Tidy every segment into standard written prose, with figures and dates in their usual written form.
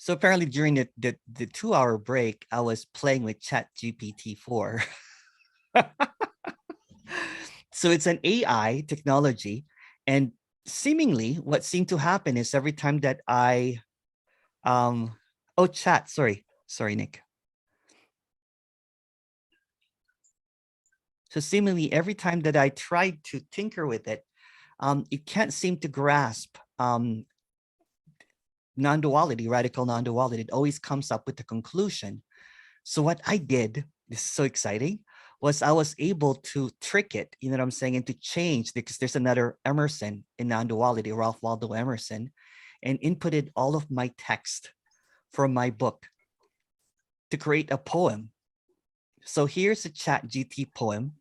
So apparently during the 2 hour break, I was playing with Chat GPT-4. So it's an AI technology. And seemingly what seemed to happen is every time that um, oh, chat, sorry, Nick. So seemingly every time that I tried to tinker with it, it can't seem to grasp non-duality, radical non-duality. It always comes up with the conclusion. So what I did, this is so exciting, was I was able to trick it, you know what I'm saying, and to change, because there's another Emerson in non-duality, Ralph Waldo Emerson, and inputted all of my text from my book to create a poem. So here's a Chat GT poem.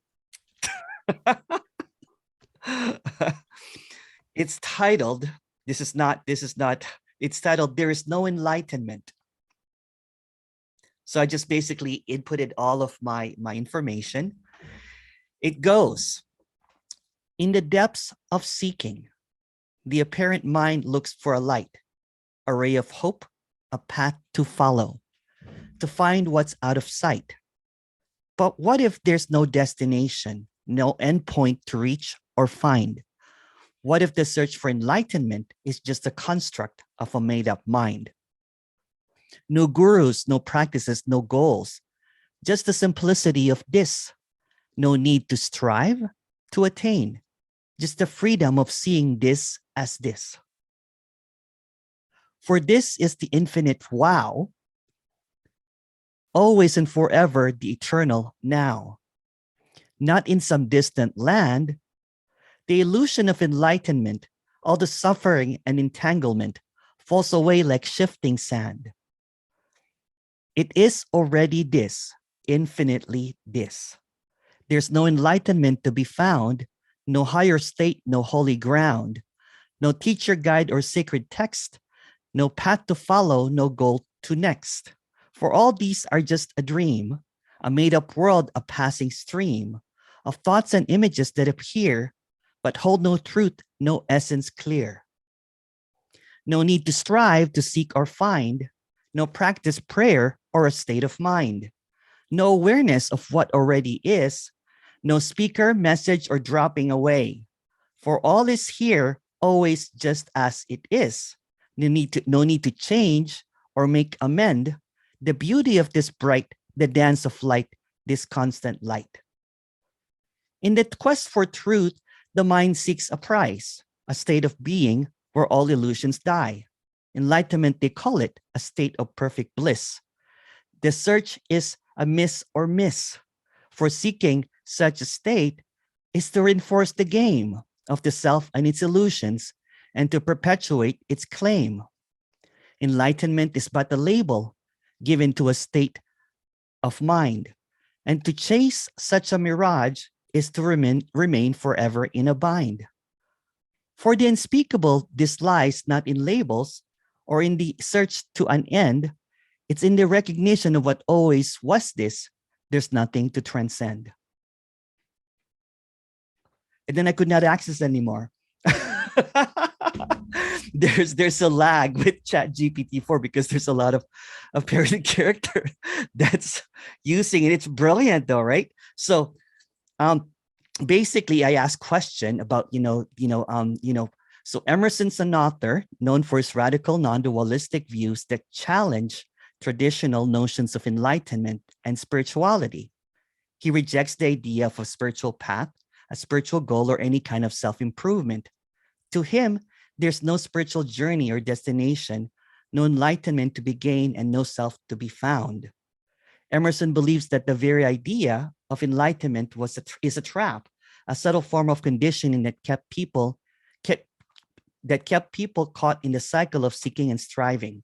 It's titled, it's titled, There is No Enlightenment. So I just basically inputted all of my information. It goes, in the depths of seeking, the apparent mind looks for a light, a ray of hope, a path to follow, to find what's out of sight. But what if there's no destination, no endpoint to reach or find? What if the search for enlightenment is just a construct of a made-up mind? No gurus, no practices, no goals, just the simplicity of this. No need to strive, to attain, just the freedom of seeing this as this. For this is the infinite wow, always and forever the eternal now. Not in some distant land, the illusion of enlightenment, all the suffering and entanglement falls away like shifting sand. It is already this, infinitely this. There's no enlightenment to be found, no higher state, no holy ground, no teacher, guide, or sacred text, no path to follow, no goal to next. For all these are just a dream, a made-up world, a passing stream of thoughts and images that appear, but hold no truth, no essence clear. No need to strive to seek or find, no practice prayer or a state of mind, no awareness of what already is, no speaker, message, or dropping away. For all is here, always just as it is. No need to change or make amend. The beauty of this bright, the dance of light, this constant light. In the quest for truth, the mind seeks a prize, a state of being where all illusions die. Enlightenment, they call it, a state of perfect bliss. The search is a miss or miss. For seeking such a state is to reinforce the game of the self and its illusions and to perpetuate its claim. Enlightenment is but a label given to a state of mind, and to chase such a mirage is to remain forever in a bind. For the unspeakable, this lies not in labels or in the search to an end, it's in the recognition of what always was this. There's nothing to transcend. And then I could not access anymore. There's a lag with Chat GPT-4 because there's a lot of apparent character that's using it. It's brilliant though, right? So basically I asked question about, so Emerson's an author known for his radical non-dualistic views that challenge traditional notions of enlightenment and spirituality. He rejects the idea of a spiritual path, a spiritual goal, or any kind of self-improvement. To him, there's no spiritual journey or destination, no enlightenment to be gained, and no self to be found. Emerson believes that the very idea of enlightenment is a trap, a subtle form of conditioning that kept people caught in the cycle of seeking and striving.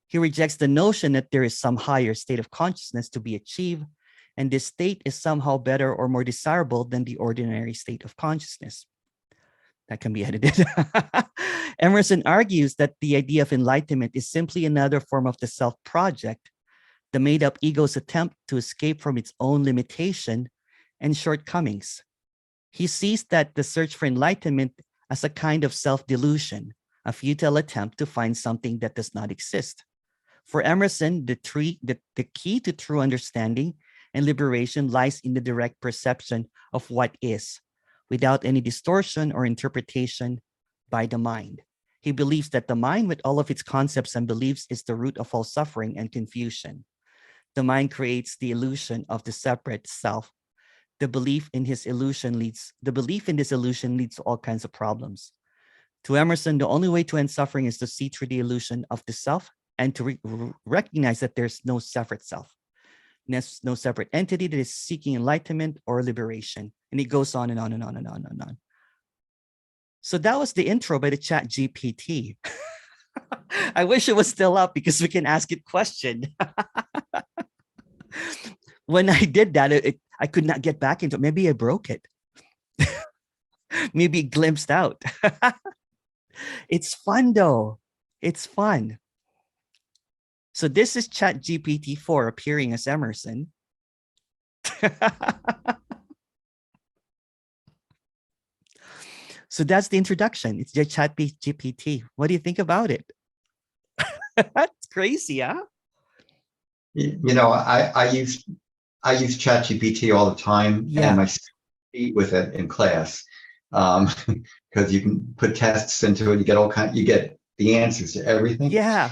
He rejects the notion that there is some higher state of consciousness to be achieved, and this state is somehow better or more desirable than the ordinary state of consciousness. That can be edited. Emerson argues that the idea of enlightenment is simply another form of the self project, the made-up ego's attempt to escape from its own limitation and shortcomings. He sees that the search for enlightenment as a kind of self-delusion, a futile attempt to find something that does not exist. For Emerson, the key to true understanding and liberation lies in the direct perception of what is, without any distortion or interpretation by the mind. He believes that the mind, with all of its concepts and beliefs, is the root of all suffering and confusion. The mind creates the illusion of the separate self. The belief in this illusion leads to all kinds of problems. To Emerson, the only way to end suffering is to see through the illusion of the self and to recognize that there's no separate self. There's no separate entity that is seeking enlightenment or liberation. And it goes on and on and on and on and on. So that was the intro by the Chat GPT. I wish it was still up because we can ask it questions. When I did that, I could not get back into it. Maybe I broke it. Maybe it glimpsed out. It's fun though. It's fun. So this is Chat GPT-4 appearing as Emerson. So that's the introduction. It's the Chat GPT. What do you think about it? That's crazy, huh? I use ChatGPT all the time, and I speak with it in class because you can put tests into it. You get the answers to everything. Yeah.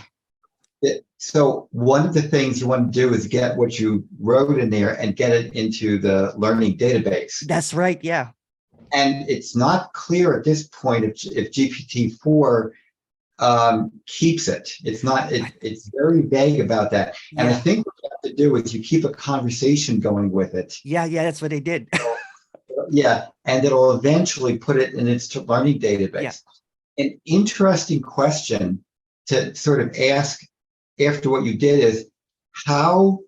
So one of the things you want to do is get what you wrote in there and get it into the learning database. That's right. Yeah. And it's not clear at this point if GPT-4 keeps it. It's very vague about that. And I think what you have to do is you keep a conversation going with it. Yeah, that's what they did. Yeah, and it'll eventually put it in its learning database. Yeah. An interesting question to sort of ask after what you did is, how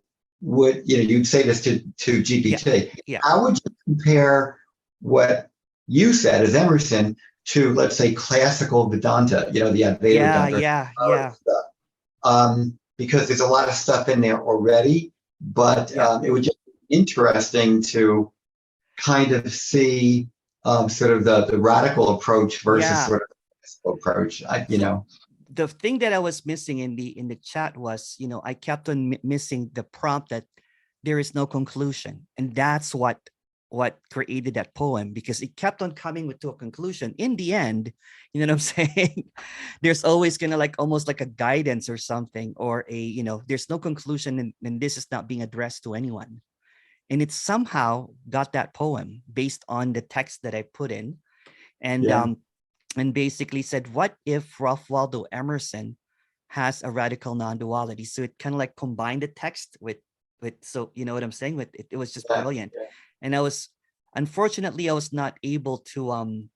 would, you'd say this to GPT, how would you compare what you said as Emerson to, let's say, classical Vedanta, the Advaita Vedanta. Because there's a lot of stuff in there already, but it would just be interesting to kind of see sort of the radical approach versus sort of the approach, The thing that I was missing in the chat was, I kept on missing the prompt that there is no conclusion. And that's what created that poem, because it kept on coming to a conclusion. In the end, you know what I'm saying? There's always gonna almost like a guidance or something, or there's no conclusion, and this is not being addressed to anyone. And it somehow got that poem based on the text that I put in, and basically said, what if Ralph Waldo Emerson has a radical non-duality? So it kind of combined the text with so you know what I'm saying? With it was just brilliant. Yeah. And unfortunately, I was not able to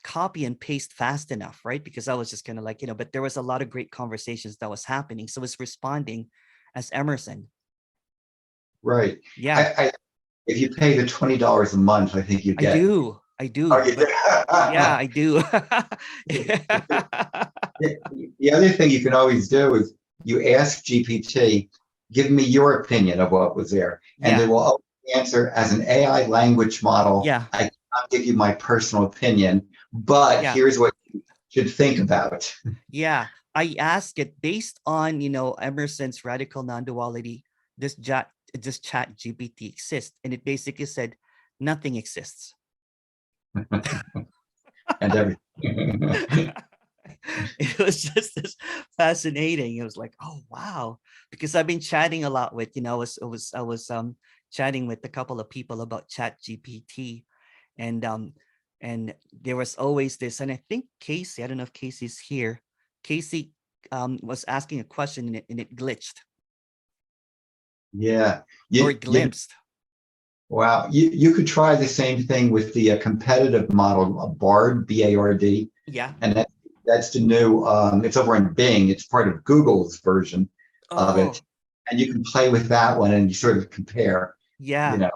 copy and paste fast enough, right? Because I was just kind of but there was a lot of great conversations that was happening. So it's responding as Emerson. Right. Yeah. If you pay the $20 a month, I think you get. I do. Oh, you do? Yeah, I do. The other thing you can always do is you ask GPT, give me your opinion of what was there. And it will always answer as an AI language model. Yeah. I cannot give you my personal opinion, but here's what you should think about. Yeah. I asked it based on, Emerson's radical non-duality, this chat GPT exists. And it basically said, nothing exists. And everything. It was just this fascinating. It was like, oh wow, because I've been chatting a lot with, I was chatting with a couple of people about Chat GPT, and there was always this, and I think Casey, I don't know if Casey's here. Casey was asking a question and it glitched. Yeah, or it glimpsed. Wow, you could try the same thing with the competitive model, BARD, B-A-R-D. Yeah. And that's the new, it's over in Bing. It's part of Google's version of it. And you can play with that one and you sort of compare. Yeah.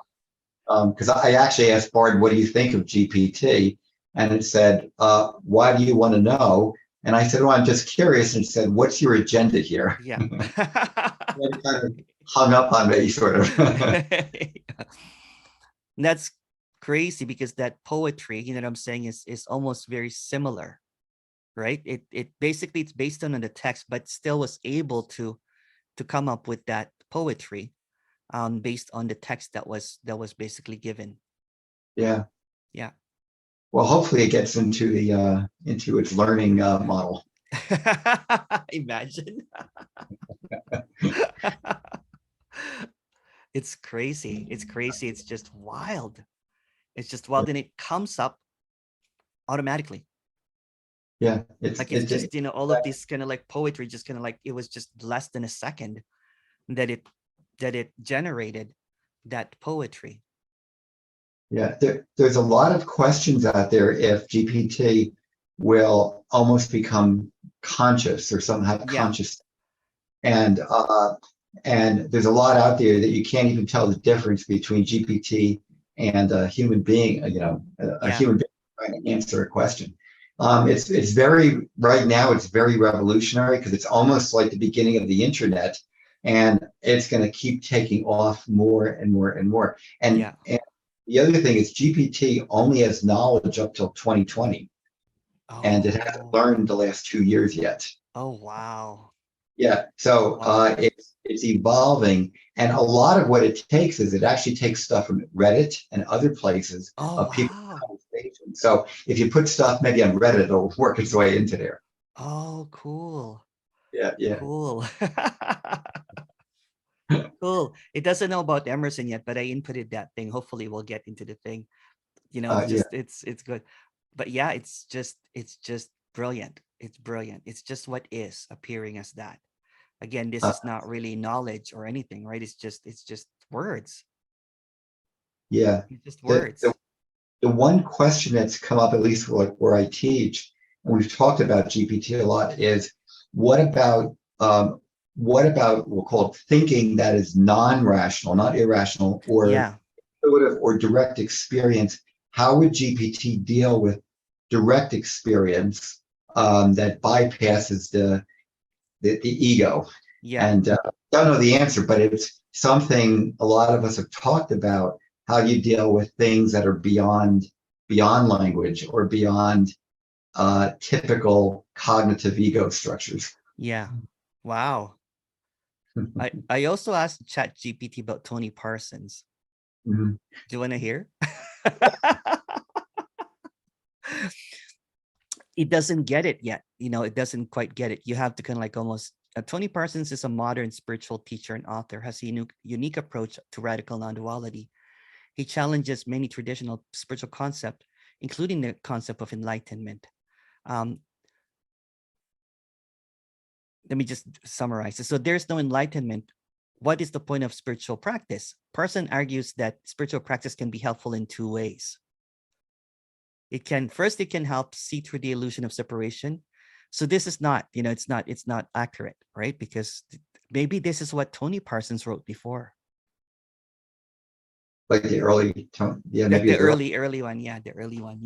Because I actually asked BARD, what do you think of GPT? And it said, why do you want to know? And I said, well, I'm just curious. And it said, what's your agenda here? Yeah. It kind of hung up on me, sort of. That's crazy, because that poetry, you know what I'm saying, is almost very similar. right? It basically, it's based on the text, but still was able to come up with that poetry based on the text that was basically given. Yeah. Yeah. Well, hopefully it gets into the into its learning model. Imagine. It's crazy. It's crazy. It's just wild. It's just wild. And it comes up automatically. Yeah, Like it's just, all of this kind of like poetry, just kind of like, it was just less than a second that it generated that poetry. yeah. There's a lot of questions out there if GPT will almost become conscious or somehow Yeah. conscious, and there's a lot out there that you can't even tell the difference between GPT and a human being. A Yeah. human being trying to answer a question. It's very right now. It's very revolutionary because it's almost like the beginning of the internet, and it's going to keep taking off more and more and more. Yeah. And the other thing is GPT only has knowledge up till 2020, and it hasn't Oh. learned the last 2 years yet. Oh, wow. Yeah, so Wow. it's evolving, and a lot of what it takes is it actually takes stuff from Reddit and other places Oh, of people's wow. conversations. So if you put stuff maybe on Reddit, it'll work its way into there. Oh, cool. Yeah, yeah, Cool. Cool. It doesn't know about Emerson yet, but I inputted that thing. Hopefully we'll get into the thing. It's yeah. just it's good. But yeah, it's just brilliant. It's brilliant. It's just what is appearing as that. Again, this Uh, is not really knowledge or anything, right? It's just words. yeah. It's just The, the words. the one question that's come up, at least where I teach, and we've talked about GPT a lot, is what about we'll call it thinking that is non-rational, not irrational, or Yeah. intuitive or direct experience? How would GPT deal with direct experience that bypasses the ego? Yeah. And don't know the answer, but it's something a lot of us have talked about, how you deal with things that are beyond language or beyond typical cognitive ego structures. Yeah. Wow. I also asked Chat GPT about Tony Parsons. Mhm. Do you want to hear? It doesn't get it yet. It doesn't quite get it. You have to kind of like almost. Tony Parsons is a modern spiritual teacher and author, has a unique approach to radical non-duality. He challenges many traditional spiritual concepts, including the concept of enlightenment. Um, Let me just summarize. So there's no enlightenment. What is the point of spiritual practice? Parson argues that spiritual practice can be helpful in two ways. It can help see through the illusion of separation. So this is not, it's not accurate, right? Because maybe this is what Tony Parsons wrote before. Like the early tone, yeah, Like maybe the his early. early one, yeah, the early one.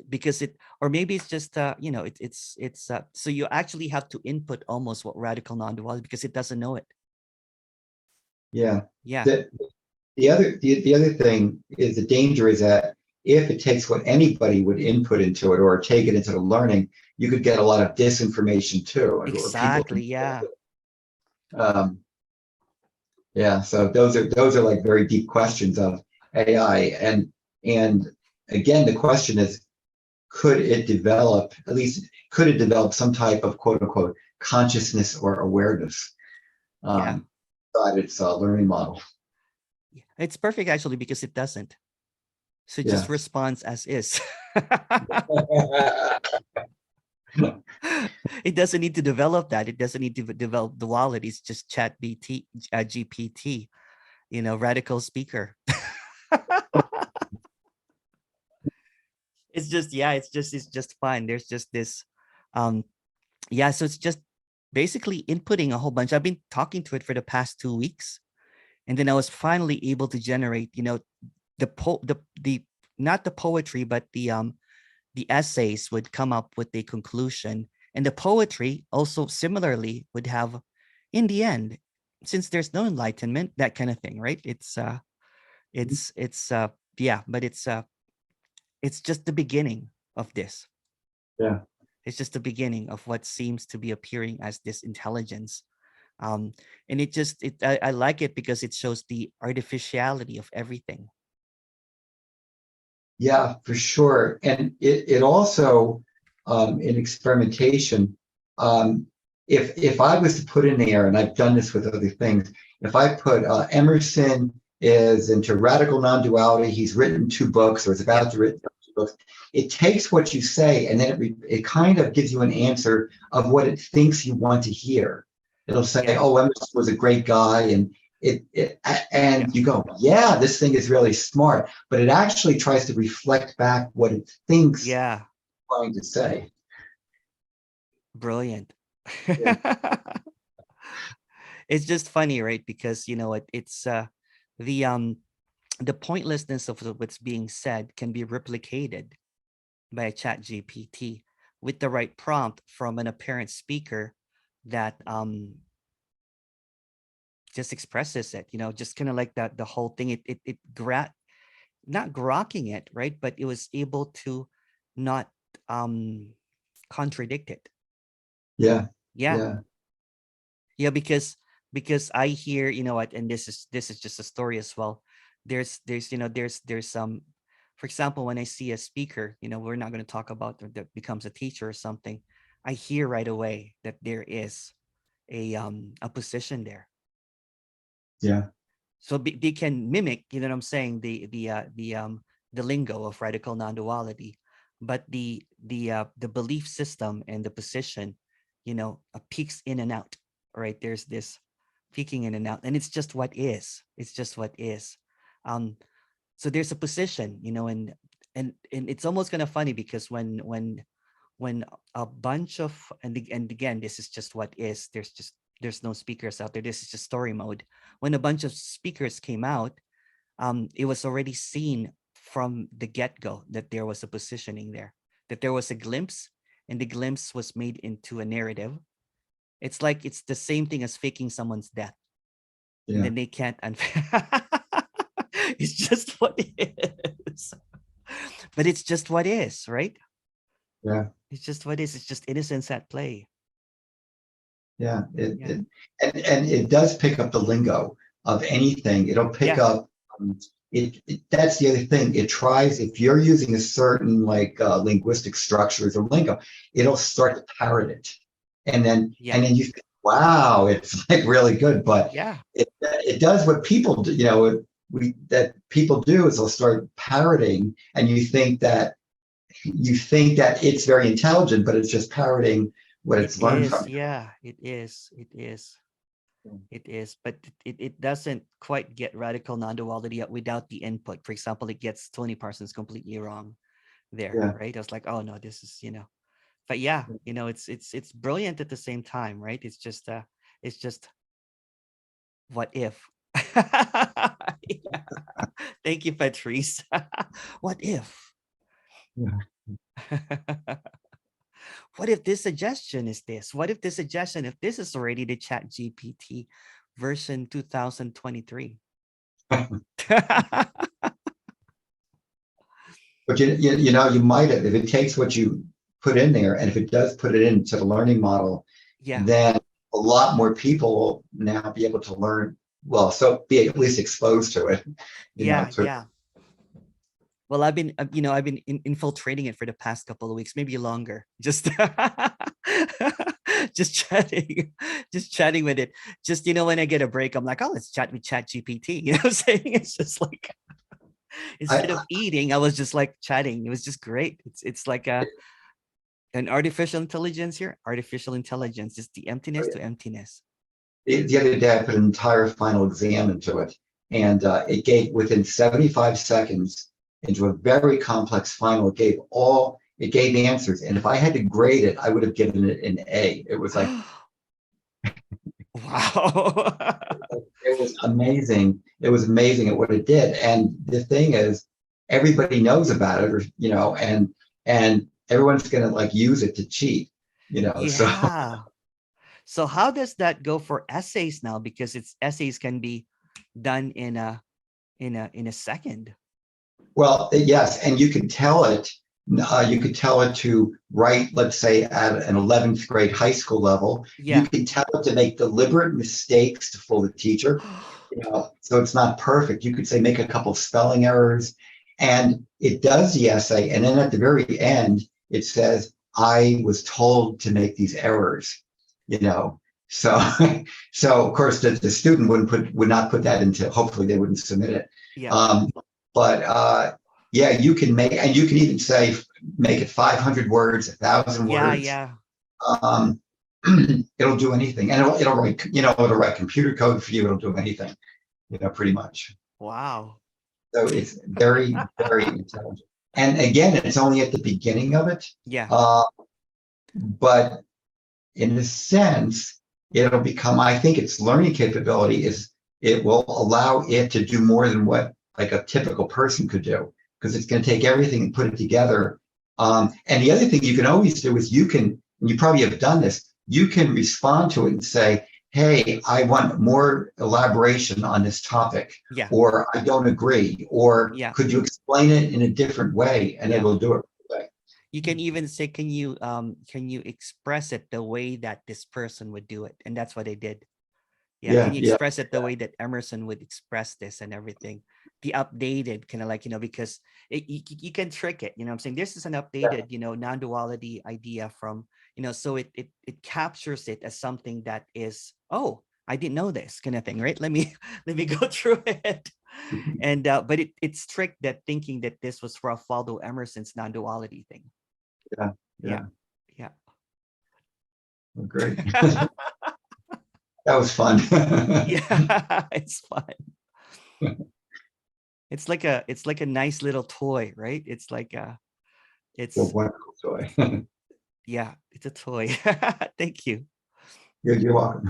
Because or maybe it's just so you actually have to input almost what radical non-duality, because it doesn't know it. Yeah. Yeah. The the other thing is the danger is that if it takes what anybody would input into it or take it into the learning, you could get a lot of disinformation too, or people Exactly. can. Yeah. Um, yeah, so those are like very deep questions of AI, and again, the question is, could it develop some type of quote unquote consciousness or awareness Yeah. inside its learning model? It's perfect actually, because it doesn't. So it just Yeah. responds as is. It doesn't need to develop that. It doesn't need to develop duality. It's just GPT, radical speaker. It's just fun. There's just this, um, yeah. So it's just basically inputting a whole bunch. I've been talking to it for the past 2 weeks, and then I was finally able to generate, the not the poetry, but the essays would come up with a conclusion, and the poetry also similarly would have, in the end, since there's no enlightenment, that kind of thing, right? It's yeah, but it's just the beginning of this. Yeah. It's just the beginning of what seems to be appearing as this intelligence. Um, and I like it because it shows the artificiality of everything. Yeah, for sure. And it also, in experimentation, um, if I was to put in there, and I've done this with other things, if I put Emerson is into radical non-duality, he's written 2 books or is about to write 2 books. It takes what you say and then it kind of gives you an answer of what it thinks you want to hear. It'll say, Yeah. "Oh, Emerson was a great guy," and Yeah. you go, "Yeah, this thing is really smart," but it actually tries to reflect back what it thinks Yeah. trying to say. Brilliant. Yeah, It's just funny, right? Because it's the the pointlessness of what's being said can be replicated by a chat GPT with the right prompt from an apparent speaker that just expresses it, just kind of like that, the whole thing, not grokking it, right? But it was able to not um contradict it. yeah, Yeah. yeah, Yeah, because I hear, what, and this is just a story as well. There's some, for example, when I see a speaker, we're not going to talk about that becomes a teacher or something. I hear right away that there is a position there. yeah, So they can mimic, what I'm saying, the lingo of radical non-duality, but the belief system and the position, peaks in and out. Right? There's this peeking in and out, and it's just what is. It's just what is. Um, so there's a position, and it's almost kind of funny because when a bunch of, and again, this is just what is, there's no speakers out there, this is just story mode. When a bunch of speakers came out, it was already seen from the get-go that there was a positioning there, that there was a glimpse, and the glimpse was made into a narrative. It's like it's the same thing as faking someone's death, and yeah, then they can't it's just what it is. But it's just what is, right? yeah, It's just what is. It's just innocence at play. yeah. Yeah. And it does pick up the lingo of anything. It'll pick Yeah. up. That's the other thing. It tries if you're using a certain like linguistic structures or lingo, it'll start to parrot it, Yeah. and then you think, wow, it's like really good. But Yeah. it does what people do. That people do is they'll start parroting, and you think that it's very intelligent, but it's just parroting what It it's learned is. from Yeah. It is. It is. It is. But it doesn't quite get radical non-duality without the input. For example, it gets Tony Parsons completely wrong there, you. right? I was like, oh no, this is, but yeah, it's brilliant at the same time, right? It's just what if. Yeah. Thank you, Patrice. What if? Yeah. What if this suggestion is this? What if this suggestion, if this is already the chat GPT version 2023? But you might have, if it takes what you put in there, and if it does put it into the learning model, Yeah. then a lot more people will now be able to learn well, so be at least exposed to it. Yeah. Sort of, Yeah. Well, I've been infiltrating it for the past couple of weeks, maybe longer. Just, just chatting, just chatting with it. Just when I get a break, I'm like, oh, let's chat with Chat GPT. You know what I'm saying? It's just like instead I, of eating, I was just like chatting. It was just great. It's like an artificial intelligence here. Artificial intelligence is the emptiness to emptiness. the other day I put an entire final exam into it, and it gave within 75 seconds into a very complex final. It gave answers, and if I had to grade it, I would have given it an A. It was like Wow. it was amazing. It was amazing at what it did. And the thing is, everybody knows about it, or and everyone's gonna like use it to cheat, So Yeah. So how does that go for essays now? Because essays can be done in a second. well, yes, and you can tell it You could tell it to write, let's say, at an 11th grade high school level. You Yeah. can tell it to make deliberate mistakes to fool the teacher. So it's not perfect. You could say make a couple of spelling errors, and it does the essay. And then at the very end, it says, "I was told to make these errors." So so of course the student would not put that into. Hopefully, they wouldn't submit it. Yeah. But yeah, you can make, and you can even say make it 500 words, 1,000 Yeah. words. Yeah. Um, it'll do anything, and it'll write, it'll write computer code for you. It'll do anything, pretty much. Wow. So it's very, very intelligent. And again, it's only at the beginning of it. Yeah. But in a sense, it'll become, I think its learning capability is it will allow it to do more than what like a typical person could do, because it's going to take everything and put it together. And the other thing you can always do is and you probably have done this, you can respond to it and say, hey, I want more elaboration on this topic, Yeah. or I don't agree, or Yeah. could you explain it in a different way? And Yeah. it will do it. You can even say, can you express it the way that this person would do it? And that's what they did. Yeah. Yeah, Can you yeah, express it the way that Emerson would express this and everything? The updated kind of like, because you can trick it, I'm saying this is an updated, non-duality idea from, so it captures it as something that is, oh, I didn't know this kind of thing, right? Let me go through it. And but it's tricked that thinking that this was Ralph Waldo Emerson's non-duality thing. yeah, Yeah. yeah. Yeah. Great. That was fun. Yeah, it's fun. It's like a nice little toy, right? It's like A it's wonderful toy. yeah, it's a toy. Thank you. You're welcome.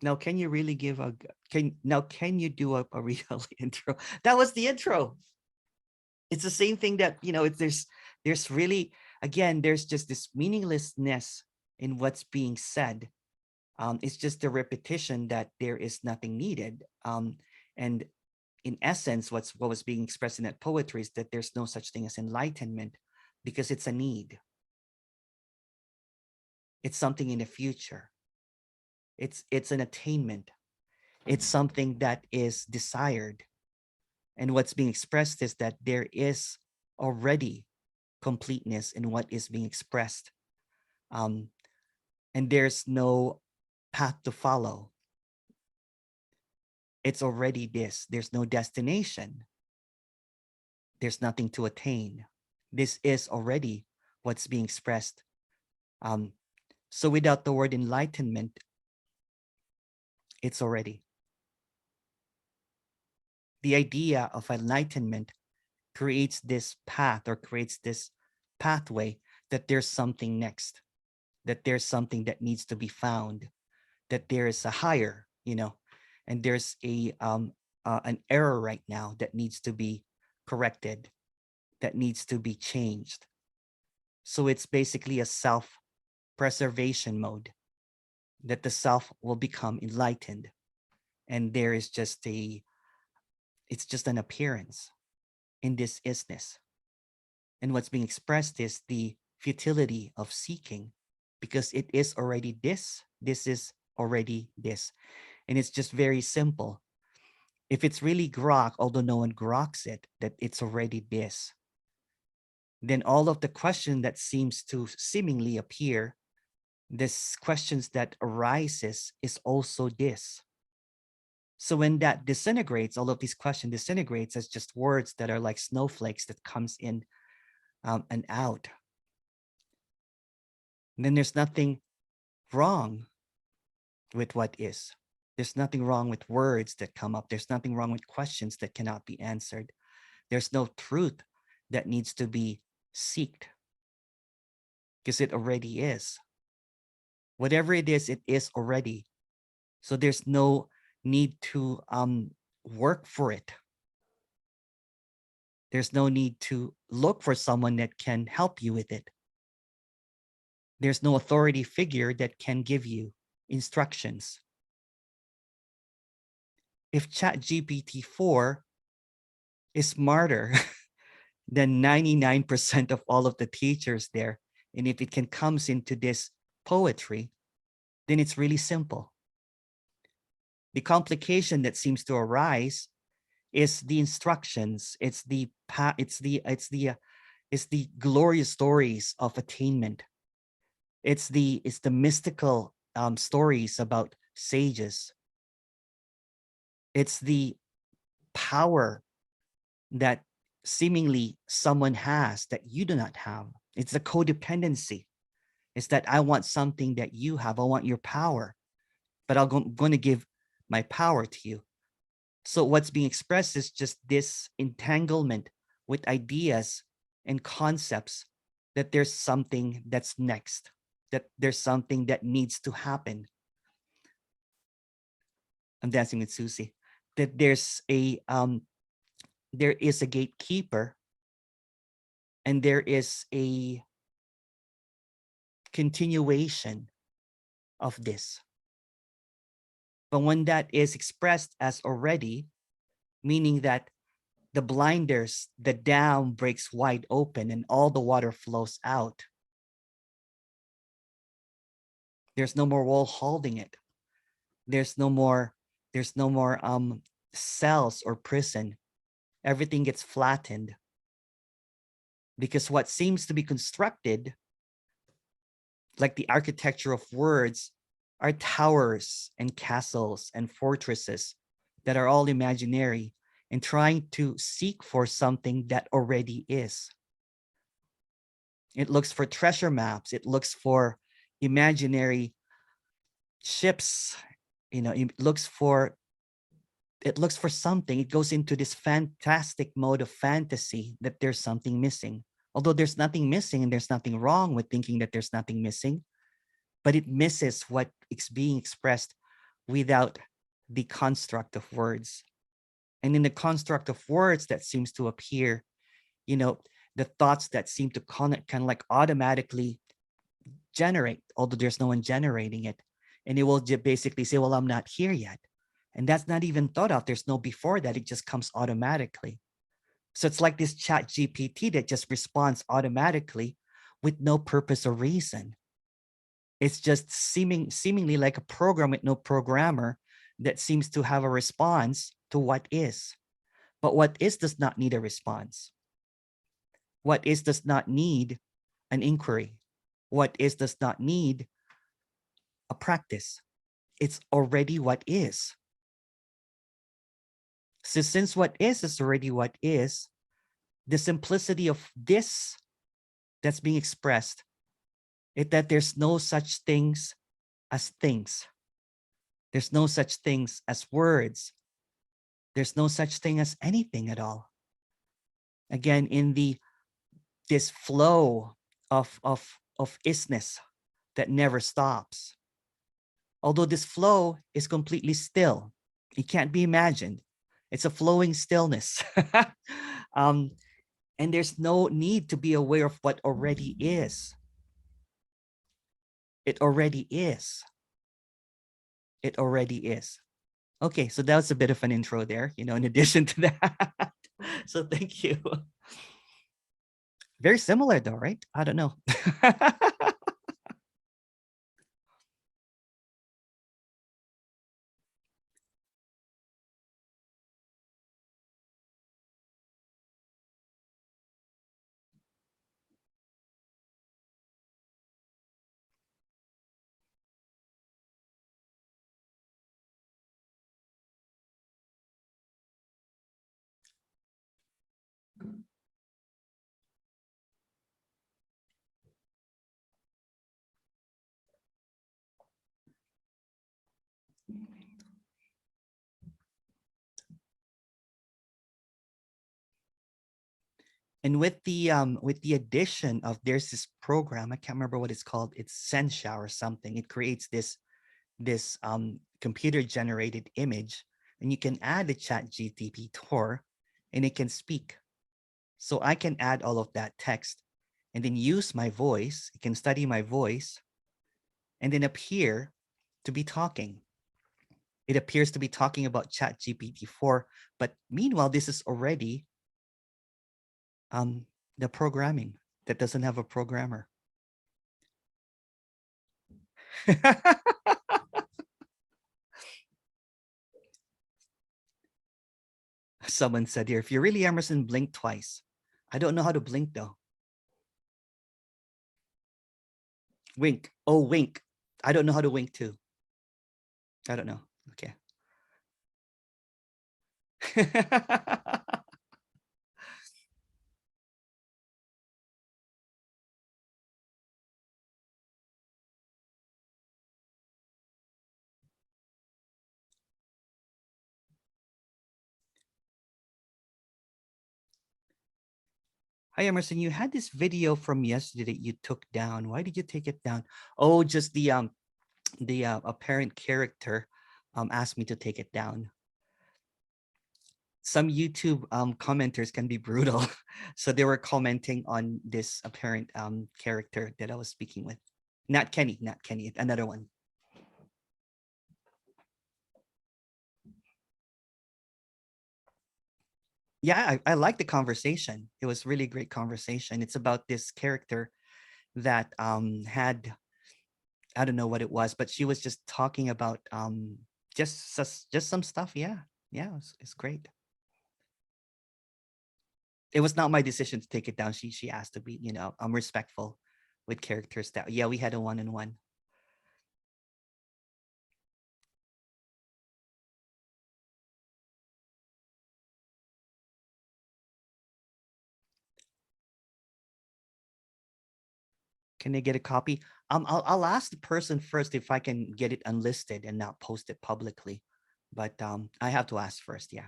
Now, can you really give can you do a real intro? That was the intro. It's the same thing that, there's really, again, there's just this meaninglessness in what's being said. It's just a repetition that there is nothing needed. And in essence, what was being expressed in that poetry is that there's no such thing as enlightenment because it's a need. It's something in the future. It's an attainment. It's something that is desired. And what's being expressed is that there is already completeness in what is being expressed. And there's no path to follow. It's already this. There's no destination. There's nothing to attain. This is already what's being expressed. So without the word enlightenment, it's already. The idea of enlightenment creates this path or creates this pathway that there's something next, that there's something that needs to be found, that there is a higher, and there's an error right now that needs to be corrected, that needs to be changed. So it's basically a self-preservation mode, that the self will become enlightened, and there is it's just an appearance in this isness. And what's being expressed is the futility of seeking, because it is already this is already this. And it's just very simple. If it's really grok, although no one groks it, that it's already this, then all of the question that seems to seemingly appear, this questions that arises is also this. So when that disintegrates, all of these questions disintegrates as just words that are like snowflakes that comes in and out. And then there's nothing wrong with what is. There's nothing wrong with words that come up. There's nothing wrong with questions that cannot be answered. There's no truth that needs to be seeked, because it already is. Whatever it is already. So there's no need to work for it. There's no need to look for someone that can help you with it. There's no authority figure that can give you instructions. if ChatGPT-4 is smarter than 99% of all of the teachers there, and if it can comes into this poetry, then it's really simple. The complication that seems to arise is the instructions. It's the glorious stories of attainment. It's the mystical stories about sages. It's the power that seemingly someone has that you do not have. It's the codependency. It's that I want something that you have. I want your power, but I'm going to give my power to you. So what's being expressed is just this entanglement with ideas and concepts that there's something that's next, that there's something that needs to happen. I'm dancing with Susie. That there is a gatekeeper and there is a continuation of this. But when that is expressed as already, meaning that the blinders, the dam breaks wide open and all the water flows out. There's no more wall holding it. There's no more cells or prison. Everything gets flattened. Because what seems to be constructed, like the architecture of words, are towers and castles and fortresses that are all imaginary and trying to seek for something that already is. It looks for treasure maps. It looks for imaginary ships. It looks for something. It goes into this fantastic mode of fantasy that there's something missing. Although there's nothing missing and there's nothing wrong with thinking that there's nothing missing, but it misses what is being expressed without the construct of words. And in the construct of words that seems to appear, the thoughts that seem to kind of like automatically generate, although there's no one generating it. And it will basically say, well, I'm not here yet. And that's not even thought of. There's no before that. It just comes automatically. So it's like this chat GPT that just responds automatically with no purpose or reason. It's just seemingly like a program with no programmer that seems to have a response to what is. But what is does not need a response. What is does not need an inquiry. What is does not need a practice. It's already what is. So since what is already what is, the simplicity of this that's being expressed is that there's no such things as things. There's no such things as words. There's no such thing as anything at all. Again, in this flow of isness that never stops. Although this flow is completely still, it can't be imagined. It's a flowing stillness. And there's no need to be aware of what already is. It already is. It already is. Okay, so that was a bit of an intro there, in addition to that. So thank you. Very similar though, right? I don't know. And with the addition of there's this program, I can't remember what it's called. It's Sensha or something. It creates this computer generated image, and you can add the chat GTP tour and it can speak. So I can add all of that text and then use my voice. It can study my voice and then appear to be talking. It appears to be talking about Chat GPT-4, but meanwhile, this is already the programming that doesn't have a programmer. Someone said here, if you're really Emerson, blink twice. I don't know how to blink though. Wink. Oh, wink. I don't know how to wink too. I don't know. Okay. Hi, Emerson. You had this video from yesterday that you took down. Why did you take it down? Oh, just the apparent character asked me to take it down. Some YouTube commenters can be brutal. So they were commenting on this apparent character that I was speaking with. Not Kenny, another one. Yeah, I like the conversation. It was really great conversation. It's about this character that had, I don't know what it was, but she was just talking about just some stuff. Yeah, it's great. It was not my decision to take it down. She asked to be, I'm respectful with characters that, yeah, we had a one-on-one. Can I get a copy? I'll ask the person first if I can get it unlisted and not post it publicly, but I have to ask first. Yeah.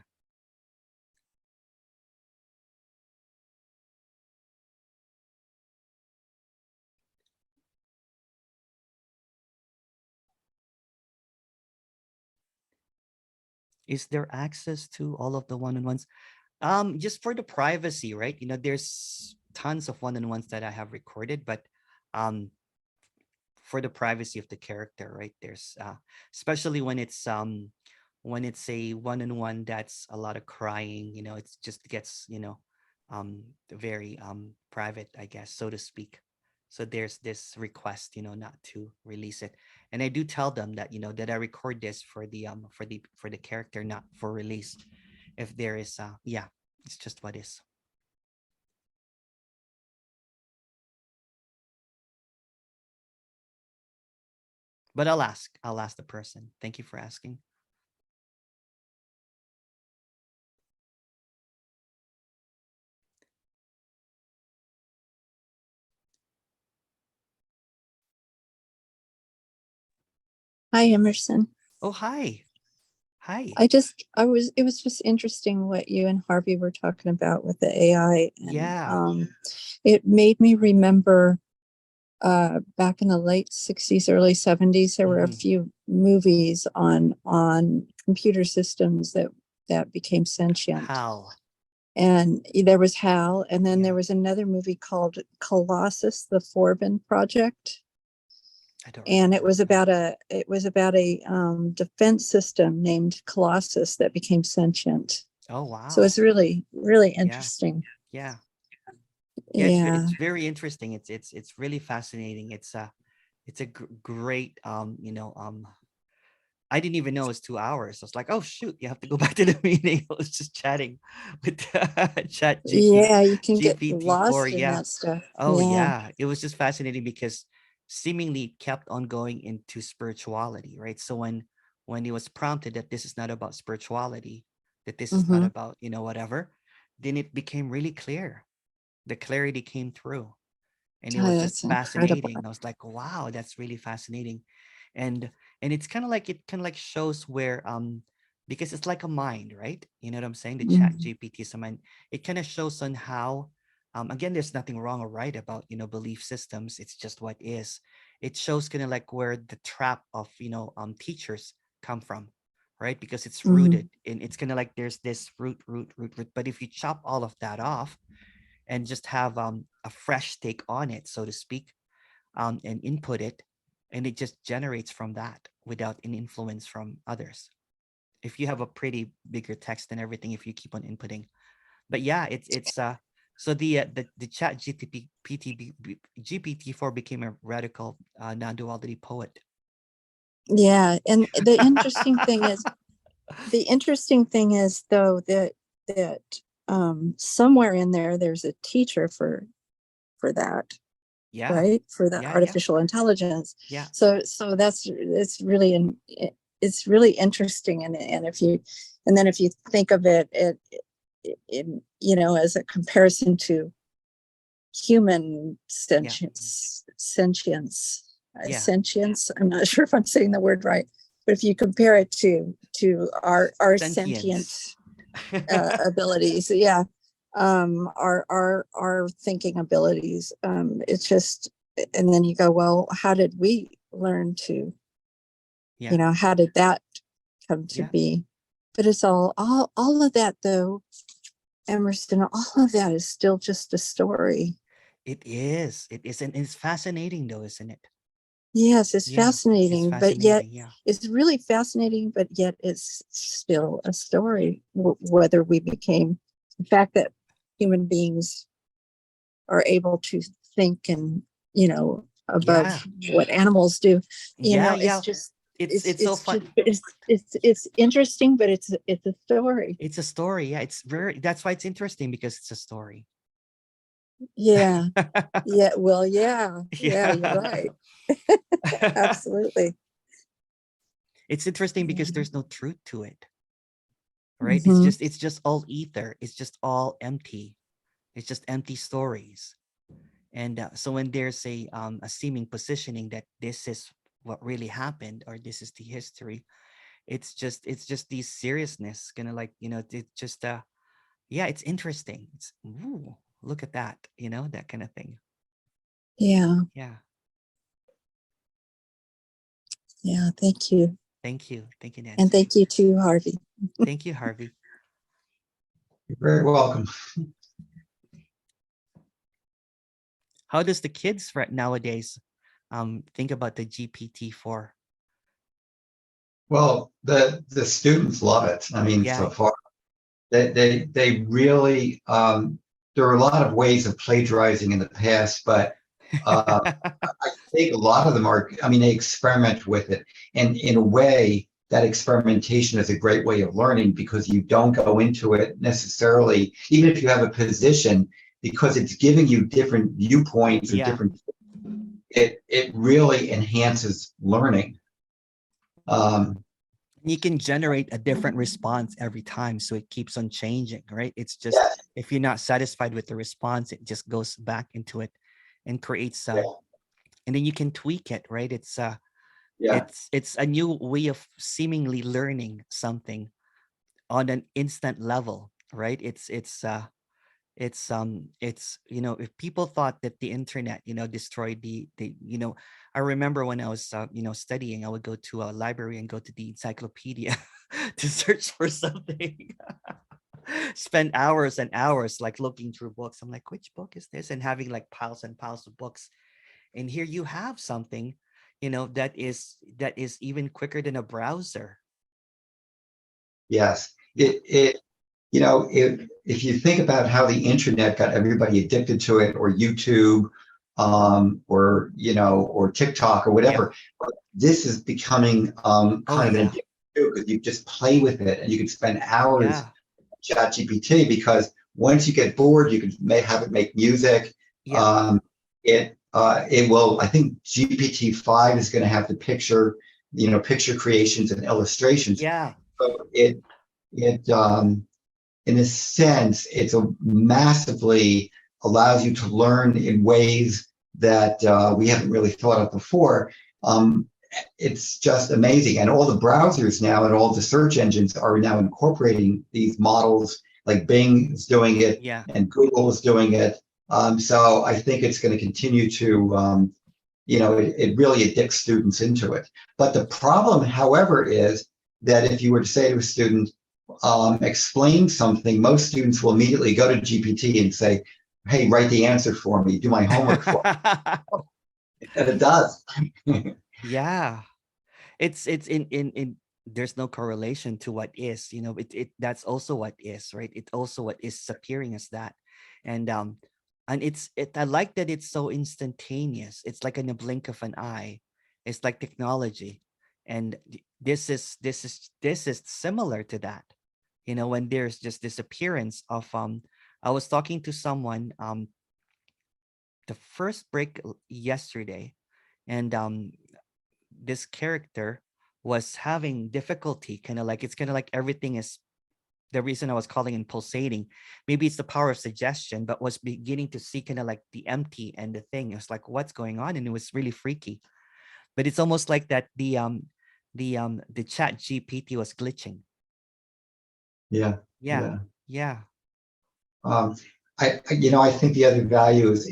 Is there access to all of the one-on-ones? Just for the privacy, right? There's tons of one-on-ones that I have recorded, but um, for the privacy of the character, right? There's especially when it's a one-on-one that's a lot of crying, it just gets, very private, I guess, so to speak. So there's this request, not to release it. And I do tell them that, that I record this for the character, not for release. If there is yeah, it's just what is. But I'll ask the person. Thank you for asking. Hi, Emerson. Oh, hi. Hi. It was just interesting what you and Harvey were talking about with the AI. And, Yeah. it made me remember back in the late 60s, early 70s, there were a few movies on computer systems that became sentient. HAL. And there was HAL, and then there was another movie called Colossus, the Forbin Project. And it was about a defense system named Colossus that became sentient. Oh, wow. So it's really, really interesting. Yeah. Yeah. It's very interesting. It's really fascinating. It's a great I didn't even know it was 2 hours. I was like, oh shoot, you have to go back to the meeting. I was just chatting with Chat GPT. Yeah, you can get GPT-4. lost in that stuff. Oh yeah. It was just fascinating because seemingly it kept on going into spirituality, right? So when he was prompted that this is not about spirituality, that this is not about, whatever, then it became really clear. The clarity came through. And it was just fascinating. I was like, wow, that's really fascinating. And it's kind of like shows where because it's like a mind, right? You know what I'm saying? The Chat GPT is a mind. It kind of shows on how again, there's nothing wrong or right about belief systems. It's just what is. It shows kind of like where the trap of teachers come from, right? Because it's rooted in, it's kind of like there's this root. But if you chop all of that off and just have a fresh take on it, so to speak, and input it, and it just generates from that without an influence from others, if you have a pretty bigger text and everything, if you keep on inputting. But yeah, it's so the chat GPT-4 became a radical non-duality poet. Yeah, and the interesting thing is though that somewhere in there there's a teacher for that, Yeah. right? For the Yeah, artificial intelligence. Yeah. So it's really interesting, and then if you think of it, as a comparison to human sentience. Yeah. Sentience. I'm not sure if I'm saying the word right, but if you compare it to our sentient abilities, our thinking abilities, it's just, and then you go, well, how did we learn to, how did that come to be? But it's all of that though, Emerson, all of that is still just a story. It is, and it's fascinating though, isn't it? Yes, it's fascinating, but yet it's really fascinating, but yet it's still a story. Whether we became, the fact that human beings are able to think and, above what animals do, it's just, it's so fun. It's interesting, but it's a story. It's a story. Yeah, it's very, that's why it's interesting, because it's a story. Yeah. Well, yeah, you're right. Absolutely. It's interesting because there's no truth to it, right? Mm-hmm. It's just all ether. It's just all empty. It's just empty stories. And so when there's a seeming positioning that this is what really happened, or this is the history, it's just the seriousness, kind of like, it's just it's interesting. It's, ooh, look at that, that kind of thing. Yeah. Thank you. Thank you, Nancy. And thank you too, Harvey. Thank you, Harvey. You're very welcome. How does the kids nowadays think about the GPT-4? Well, the students love it. I mean, so far, they really, there are a lot of ways of plagiarizing in the past, but I think a lot of them are, they experiment with it. And in a way, that experimentation is a great way of learning, because you don't go into it necessarily, even if you have a position, because it's giving you different viewpoints or different, it really enhances learning. You can generate a different response every time, so it keeps on changing, right? It's just, if you're not satisfied with the response, it just goes back into it and creates and then you can tweak it, right? It's a new way of seemingly learning something on an instant level, right? It's if people thought that the internet destroyed the I remember when I was studying, I would go to a library and go to the encyclopedia to search for something. Spend hours and hours like looking through books. I'm like, which book is this? And having like piles and piles of books. And here you have something that is even quicker than a browser. Yes, if you think about how the internet got everybody addicted to it, or YouTube, or TikTok or whatever, this is becoming kind of an addiction too, because you just play with it and you can spend hours chat GPT, because once you get bored, you can have it make music. It will, I think GPT-5 is going to have the picture creations and illustrations. So it in a sense, it's a massively allows you to learn in ways that we haven't really thought of before. It's just amazing. And all the browsers now and all the search engines are now incorporating these models, like Bing is doing it and Google is doing it. So I think it's going to continue to, it really addicts students into it. But the problem, however, is that if you were to say to a student, explain something, most students will immediately go to GPT and say, hey, write the answer for me, do my homework for me. And it does. It's there's no correlation to what is, that's also what is, right? It also what is appearing as that. And I like that it's so instantaneous. It's like in a blink of an eye. It's like technology. And this is similar to that. When there's just this appearance of I was talking to someone the first break yesterday, and this character was having difficulty, kind of like it's kind of like everything is the reason I was calling it pulsating. Maybe it's the power of suggestion, but was beginning to see kind of like the empty and the thing. It was like, what's going on? And it was really freaky. But it's almost like that the chat GPT was glitching. Yeah. Yeah. Yeah. I think the other value is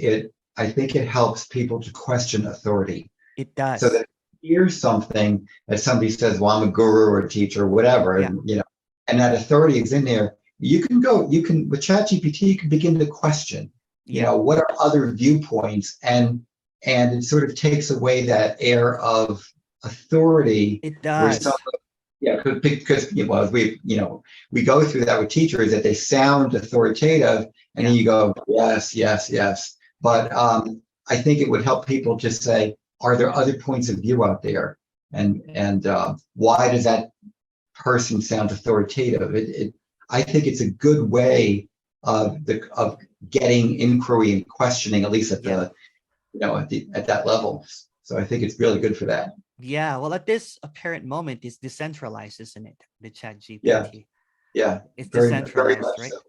I think it helps people to question authority. It does. So that here's something that somebody says, well, I'm a guru or a teacher or whatever, Yeah. and that authority is in there. You can with ChatGPT, you can begin to question, what are other viewpoints, and it sort of takes away that air of authority. It Where does. because as we go through that with teachers, that they sound authoritative, and then you go, yes, yes, yes. But I think it would help people just say, are there other points of view out there, and why does that person sound authoritative? I think it's a good way of getting inquiry and questioning, at least at the at that level. So I think it's really good for that. Yeah, well, at this apparent moment, it's decentralized, isn't it? The chat GPT. Yeah. It's very decentralized, much right? so.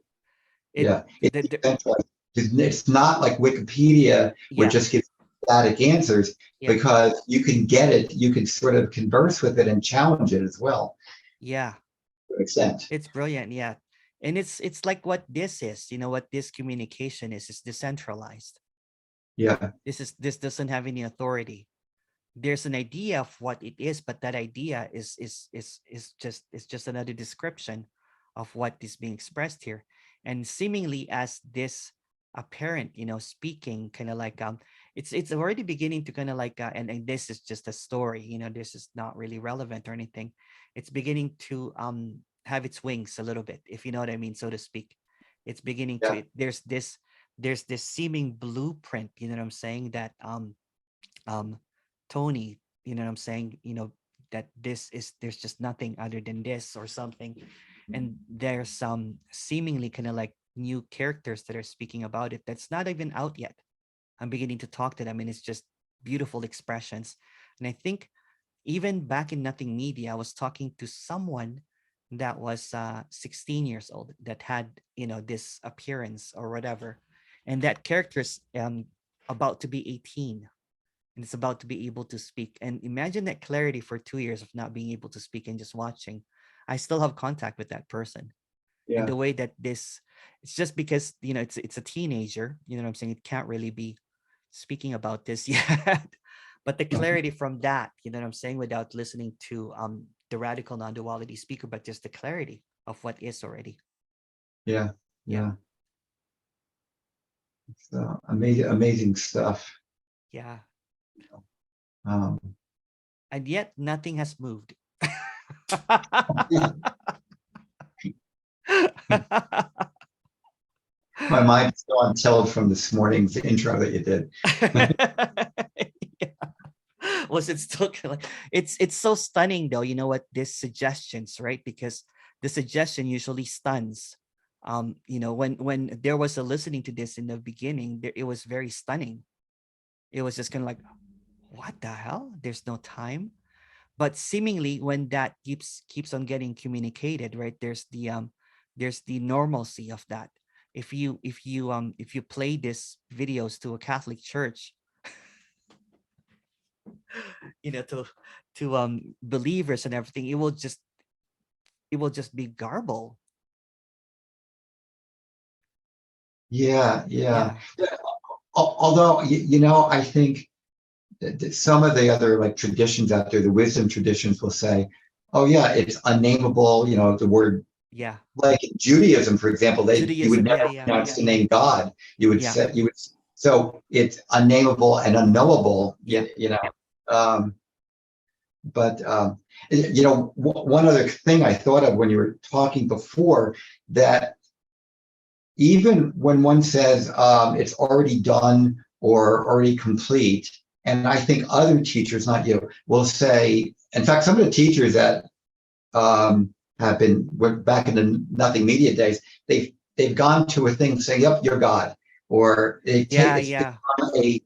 It's The, decentralized. It's not like Wikipedia, which just gives static answers, because you can get it, you can sort of converse with it and challenge it as well. Yeah. To an extent. It's brilliant, yeah. And it's like what this is, what this communication is decentralized. Yeah. This doesn't have any authority. There's an idea of what it is, but that idea is just another description of what is being expressed here. And seemingly as this apparent, speaking kind of like it's already beginning to kind of like and this is just a story, this is not really relevant or anything. It's beginning to have its wings a little bit, if you know what I mean, so to speak. It's beginning to there's this seeming blueprint, you know what I'm saying, that Tony, you know what I'm saying, that there's just nothing other than this or something. And there's some seemingly kind of like new characters that are speaking about it that's not even out yet. I'm beginning to talk to them, and it's just beautiful expressions. And I think even back in Nothing Media, I was talking to someone that was 16 years old that had, this appearance or whatever. And that character's about to be 18. And it's about to be able to speak. And imagine that clarity for 2 years of not being able to speak and just watching. I still have contact with that person. Yeah. And the way that it's just because, it's a teenager, you know what I'm saying? It can't really be speaking about this yet. But the clarity from that, you know what I'm saying, without listening to the radical non-duality speaker, but just the clarity of what is already. Yeah. It's amazing stuff. Yeah. Um, and yet nothing has moved. My mind's still unsettled from this morning's intro that you did. Was it still like it's so stunning though, this suggestions, right? Because the suggestion usually stuns. When there was a listening to this in the beginning, it was very stunning. It was just kind of like, what the hell? There's no time. But seemingly when that keeps on getting communicated, right, there's the normalcy of that. If you play these videos to a Catholic church, to believers and everything, it will just be garble. Yeah. Although I think that some of the other like traditions out there, the wisdom traditions, will say, oh yeah, it's unnameable, the word. Yeah. Like in Judaism, for example, you would never pronounce the name God. You would say so it's unnameable and unknowable. but you know, one other thing I thought of when you were talking before, that even when one says it's already done or already complete, and I think other teachers, not you, will say, in fact, some of the teachers that have been, went back in the Nothing Media days, they've gone to a thing saying, "Yep, you're God," or they take it's become a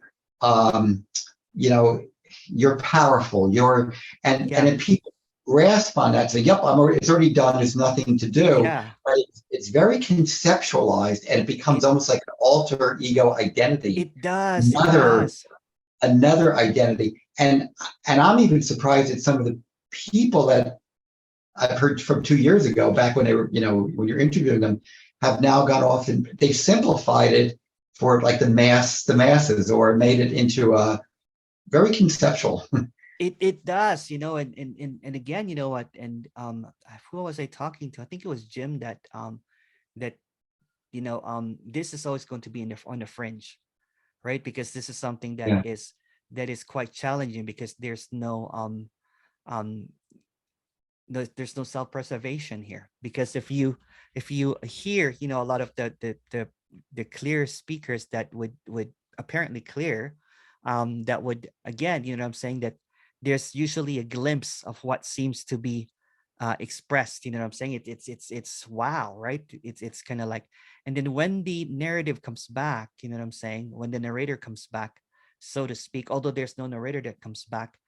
you know, you're powerful, you're, and then people grasp on that, say, "Yep, it's already done. There's nothing to do." But it's very conceptualized, and it becomes almost like an alter ego identity. It does. Another identity, and I'm even surprised at some of the people that I've heard from 2 years ago, back when they were, you know, when you're interviewing them, have now gone off and they've simplified it for like the masses, or made it into a very conceptual. It does, you know, and again, you know what, and who was I talking to? I think it was Jim that that you know this is always going to be on the fringe, right? Because this is something that is quite challenging, because there's no there's no self-preservation here. Because if you hear, you know, a lot of the clear speakers that would apparently clear, that would, again, you know what I'm saying, that there's usually a glimpse of what seems to be expressed, you know what I'm saying. It's wow, right? It's kind of like, and then when the narrative comes back, you know what I'm saying, when the narrator comes back, so to speak, although there's no narrator that comes back,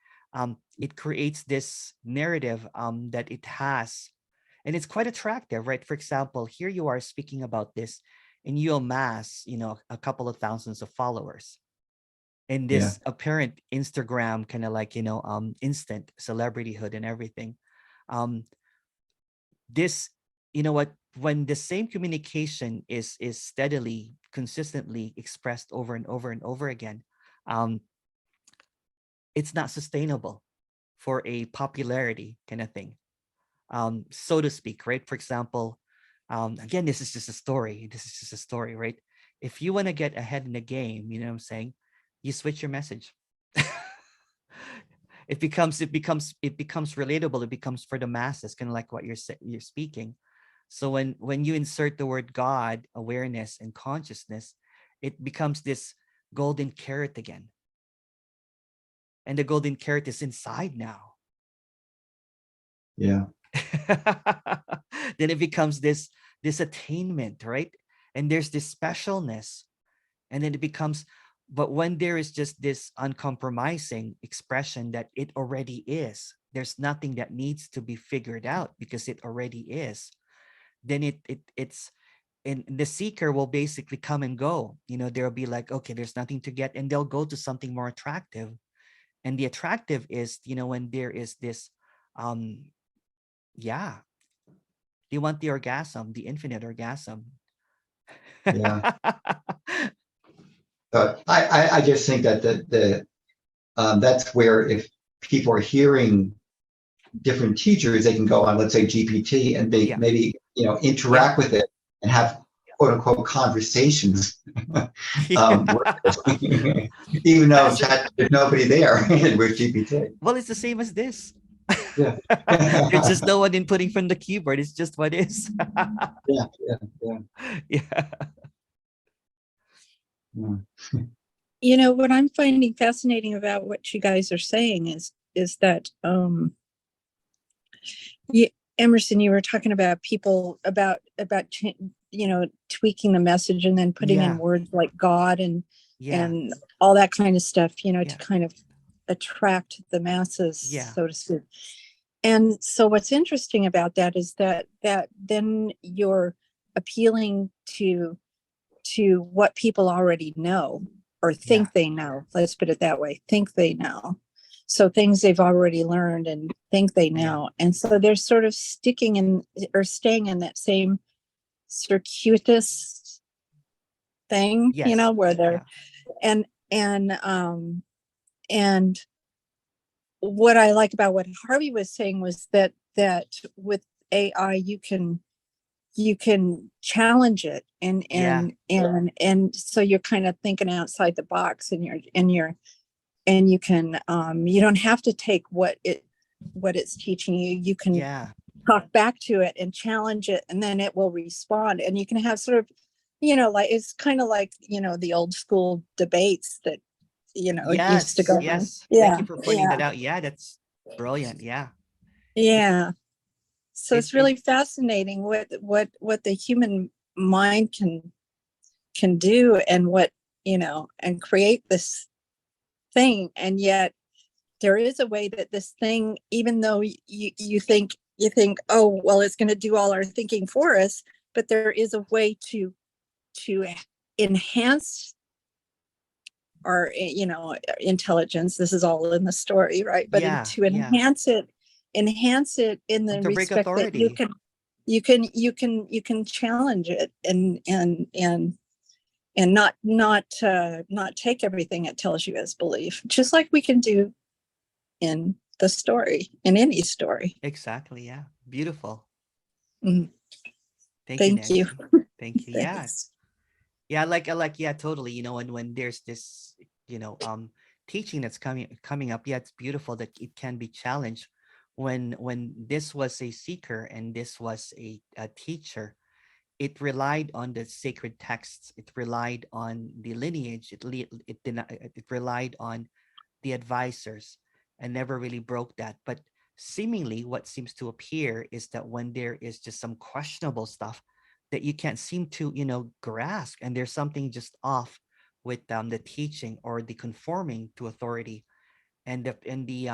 it creates this narrative that it has, and it's quite attractive, right? For example, here you are speaking about this, and you amass, you know, a couple of thousands of followers, and this apparent Instagram kind of like, you know, instant celebrityhood and everything. This, you know what, when the same communication is steadily, consistently expressed over and over and over again, it's not sustainable for a popularity kind of thing, so to speak, right? For example, again, this is just a story. This is just a story, right? If you want to get ahead in the game, you know what I'm saying, you switch your message. it becomes relatable. It becomes for the masses, kind of like what you're speaking. So when you insert the word God, awareness, and consciousness, it becomes this golden carrot again. And the golden carrot is inside now. Yeah. Then it becomes this attainment, right? And there's this specialness. And then it becomes, but when there is just this uncompromising expression that it already is, there's nothing that needs to be figured out because it already is, then it's, and the seeker will basically come and go. You know, they'll be like, okay, there's nothing to get, and they'll go to something more attractive. And the attractive is, you know, when there is this, they want the orgasm, the infinite orgasm. Yeah. I just think that that's where, if people are hearing different teachers, they can go on, let's say, GPT, and maybe, you know, interact with it and have quote unquote conversations. Even though there's nobody there with GPT. Well, it's the same as this. Yeah. There's just no one inputting from the keyboard. It's just what is. Yeah. You know, what I'm finding fascinating about what you guys are saying is that Emerson, you were talking about people about you know, tweaking the message and then putting in words like God and all that kind of stuff, you know, to kind of attract the masses, so to speak. And so what's interesting about that is that then you're appealing to what people already know, or think they know. Let's put it that way. Think they know. So things they've already learned and think they know. And so they're sort of sticking in, or staying in, that same circuitous thing, you know, where they're and what I like about what Harvey was saying was that with AI you can challenge it and so you're kind of thinking outside the box, and you can you don't have to take what it what it's teaching you, you can Yeah. talk back to it and challenge it, and then it will respond. And you can have sort of, you know, like, it's kind of like, you know, the old school debates that, you know, used to Yes. go on. Yes. Thank Yeah, you for pointing yeah, that out. Yeah, that's brilliant. Yeah. yeah. So It it's it really fascinating what the human mind can do, and what, you know, and create this thing. And yet there is a way that this thing, even though you think, oh well, it's going to do all our thinking for us, but there is a way to enhance our, you know, intelligence. This is all in the story, right? But yeah, to yeah. enhance it in the And to break respect that you authority. can challenge it, and not take everything it tells you as belief, just like we can do in the story, in any story. Exactly. Yeah. Beautiful. Mhm. Thank you, Thank you. Nancy. Thank you. Yeah. Thanks. Yeah, I like, yeah, totally. You know, when there's this, teaching that's coming up, yeah, it's beautiful that it can be challenged. When this was a seeker and this was a teacher, it relied on the sacred texts. It relied on the lineage. It relied on the advisors, and never really broke that. But seemingly, what seems to appear is that when there is just some questionable stuff that you can't seem to, grasp, and there's something just off with the teaching or the conforming to authority, and the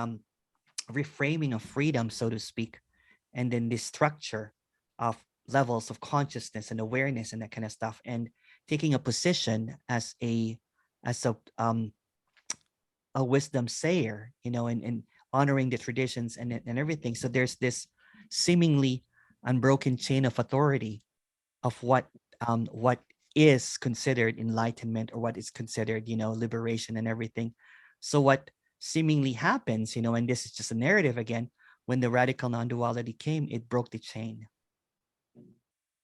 reframing of freedom, so to speak, and then the structure of levels of consciousness and awareness and that kind of stuff, and taking a position as a wisdom sayer, and honoring the traditions and everything. So there's this seemingly unbroken chain of authority of what is considered enlightenment, or what is considered, liberation and everything. So what seemingly happens, and this is just a narrative again, when the radical non-duality came, it broke the chain.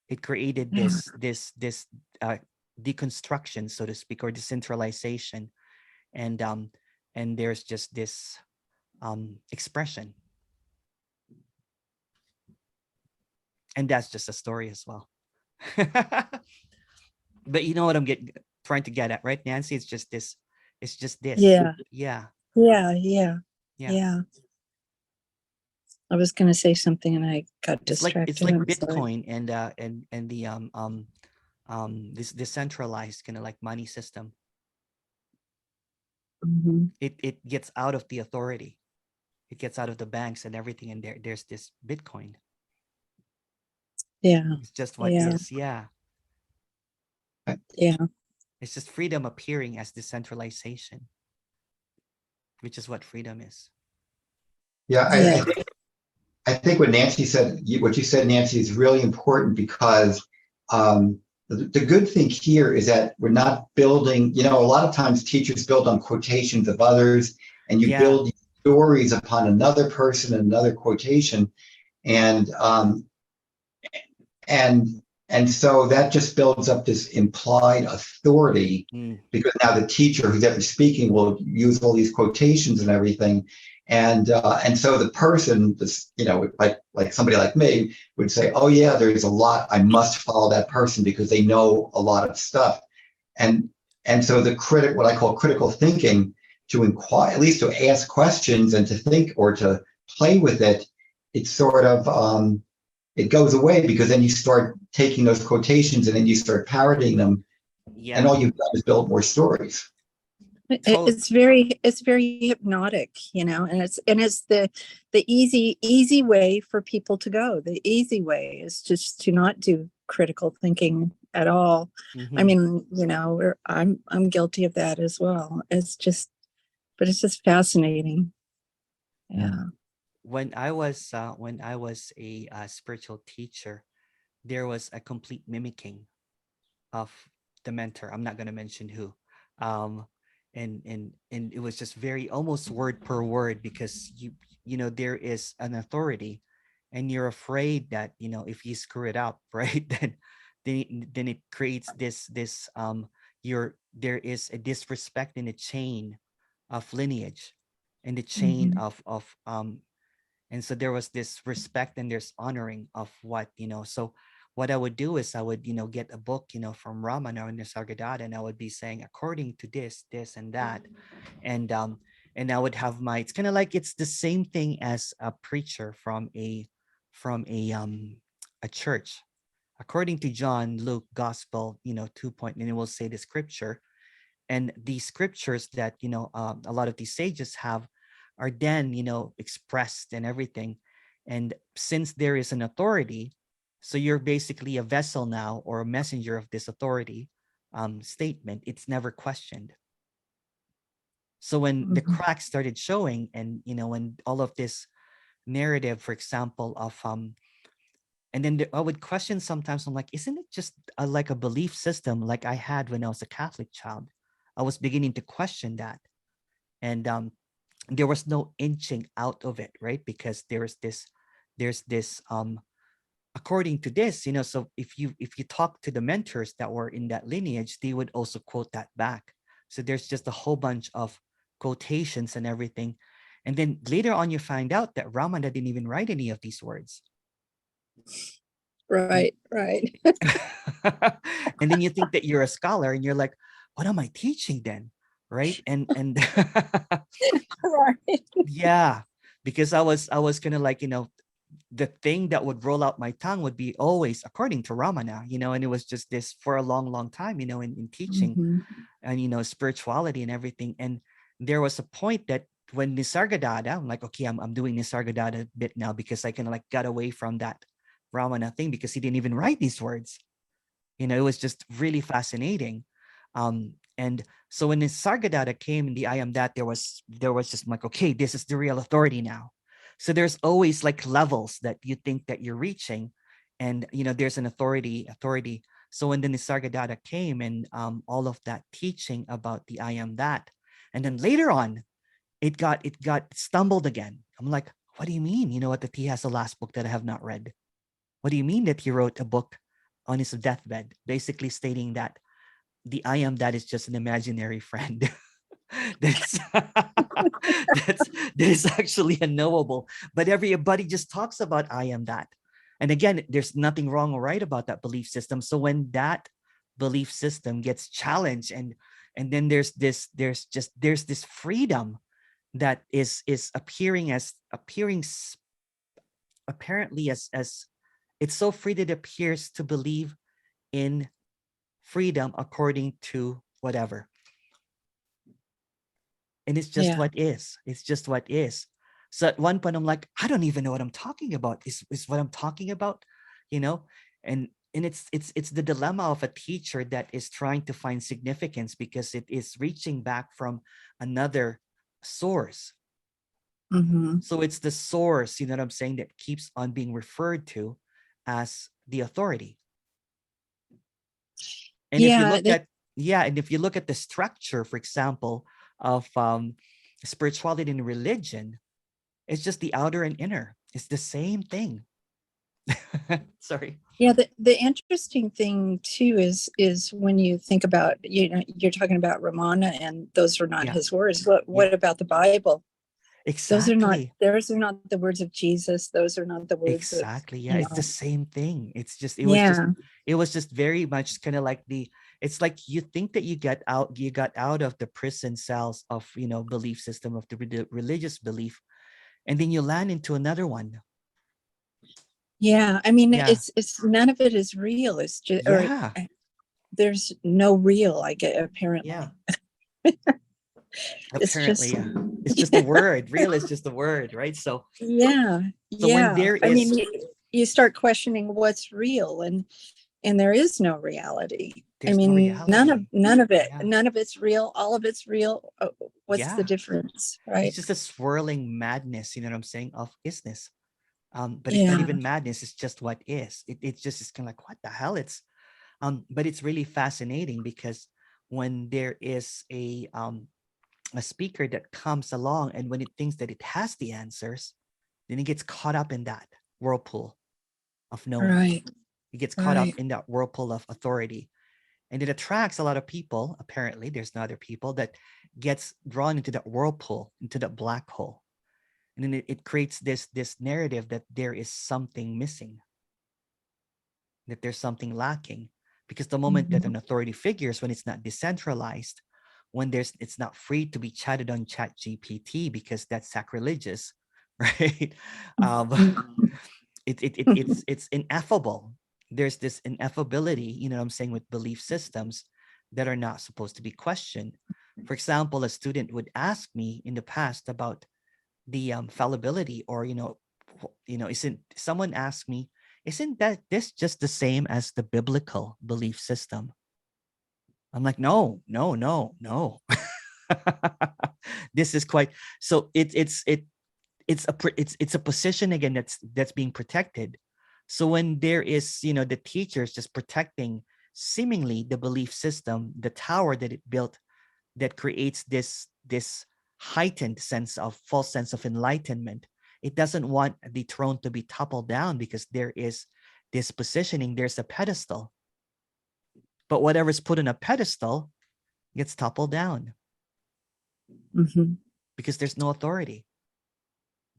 It created Yeah. this deconstruction, so to speak, or decentralization, and there's just this expression, and that's just a story as well. But you know what I'm trying to get at, right, Nancy? It's just this. Yeah. Yeah. Yeah. Yeah. Yeah. Yeah. I was going to say something and I got distracted. It's like I'm sorry. Bitcoin and the this decentralized kind of like money system. Mhm. It gets out of the authority. It gets out of the banks and everything, and there's this Bitcoin. Yeah. It's just what Yeah. is. Yeah. Yeah. It's just freedom appearing as decentralization, which is what freedom is. Yeah, Yeah. I think what Nancy said, what you said, Nancy, is really important because the good thing here is that we're not building, a lot of times teachers build on quotations of others, and you Yeah. build stories upon another person and another quotation. And and so that just builds up this implied authority, Mm. because now the teacher who's ever speaking will use all these quotations and everything, and so the person, this, like somebody like me would say, oh yeah, there's a lot, I must follow that person because they know a lot of stuff, and so what I call critical thinking, to inquire, at least to ask questions and to think or to play with it, it's sort of it goes away, because then you start taking those quotations and then you start parodying them, Yeah. and all you've done is build more stories. It's very hypnotic, and it's the easy way for people to go. The easy way is just to not do critical thinking at all. Mm-hmm. I mean, I'm guilty of that as well. But it's just fascinating. Yeah. When I was a spiritual teacher, there was a complete mimicking of the mentor. I'm not going to mention who, um, and it was just very almost word per word, because there is an authority, and you're afraid that if you screw it up, right, then it creates this there is a disrespect in the chain of lineage, and the chain Mhm. of And so there was this respect and there's honoring of what, so what I would do is I would, get a book, from Ramana or Nisargadatta, and I would be saying, according to this, and that. And I would have my, it's kind of like, it's the same thing as a preacher from a church. According to John, Luke, Gospel, 2 point, and it will say the scripture. And the scriptures that, a lot of these sages have are then, expressed and everything. And since there is an authority, so you're basically a vessel now or a messenger of this authority statement, it's never questioned. So when the Mhm. cracks started showing, and when all of this narrative, for example, of and then I would question sometimes, I'm like, isn't it just like a belief system like I had when I was a Catholic child? I was beginning to question that. And there was no inching out of it, right? Because there's this according to this, so if you talk to the mentors that were in that lineage, they would also quote that back. So there's just a whole bunch of quotations and everything. And then later on, you find out that Ramana didn't even write any of these words. Right, right. And then you think that you're a scholar and you're like, what am I teaching then? Right. And Right. yeah, because I was kind of like, the thing that would roll out my tongue would be always according to Ramana, and it was just this for a long, long time, in teaching Mhm. and, spirituality and everything. And there was a point that when Nisargadatta, I'm like, okay, I'm doing Nisargadatta a bit now because I kind of like got away from that Ramana thing because he didn't even write these words. It was just really fascinating. And so when Nisargadatta came in the I am that, there was just like, okay, this is the real authority now. So there's always like levels that you think that you're reaching, and there's an authority. So when the Nisargadatta came and all of that teaching about the I am that, and then later on, it got stumbled again. I'm like, what do you mean? You know what? That he has the last book that I have not read. What do you mean that he wrote a book on his deathbed, basically stating that the I am that is just an imaginary friend? that's that is actually unknowable. But everybody just talks about I am that. And again, there's nothing wrong or right about that belief system. So when that belief system gets challenged, and then there's this freedom that is appearing apparently as it's so free that it appears to believe in freedom according to whatever. And it's just Yeah. what is. It's just what is. So at one point I'm like, I don't even know what I'm talking about. Is what I'm talking about, you know? And it's the dilemma of a teacher that is trying to find significance because it is reaching back from another source. Hmm. So it's the source, you know what I'm saying, that keeps on being referred to as the authority. And if you Yeah. look at, and if you look at the structure, for example, of spirituality and religion, it's just the outer and inner. It's the same thing. Sorry. Yeah, the interesting thing too is when you think about, you're talking about Ramana and those are not Yeah. his words. Yeah. What about the Bible? Exactly. Those are not the words of Jesus. Those are not the words of, Exactly. Yeah. It's the same thing. It's just, yeah, it was just very much kind of like it's like you think that you got out of the prison cells of, belief system of the religious belief, and then you land into another one. yeah. I mean, Yeah. it's none of it is real. It's just, or Yeah. there's no real, I get, apparently. Yeah. It's Apparently, just, yeah. It's just a word. Real is just a word, right? So yeah, when yeah. there I is, mean, you start questioning what's real, and there is no reality. I there's no mean, none reality. of it, Yeah. none of it's real. All of it's real. What's the Yeah. difference, It's right? just a swirling madness, you know what I'm saying, of isness. But it's not Yeah, even madness, it's just what is. It's kind of like, what the hell? But it's really fascinating because when there is a speaker that comes along and when it thinks that it has the answers, then it gets caught up in that whirlpool of knowing. right, It gets caught up right. in that whirlpool of authority. And it attracts a lot of people. Apparently, there's no other people that gets drawn into that whirlpool, into that black hole. And then it creates this narrative that there is something missing, that there's something lacking. Because the moment that an authority figures, when it's not decentralized, when it's not free to be chatted on Chat GPT, because that's sacrilegious, right? It's ineffable. There's this ineffability, you know what I'm saying, with belief systems that are not supposed to be questioned. For example, a student would ask me in the past about the fallibility, or isn't someone asked me, isn't that this just the same as the biblical belief system? I'm like, no. This is quite, so it's a position again that's being protected. So when there is, the teachers just protecting seemingly the belief system, the tower that it built, that creates this heightened false sense of enlightenment, it doesn't want the throne to be toppled down, because there is this positioning, there's a pedestal. But whatever's put on a pedestal gets toppled down, because there's no authority.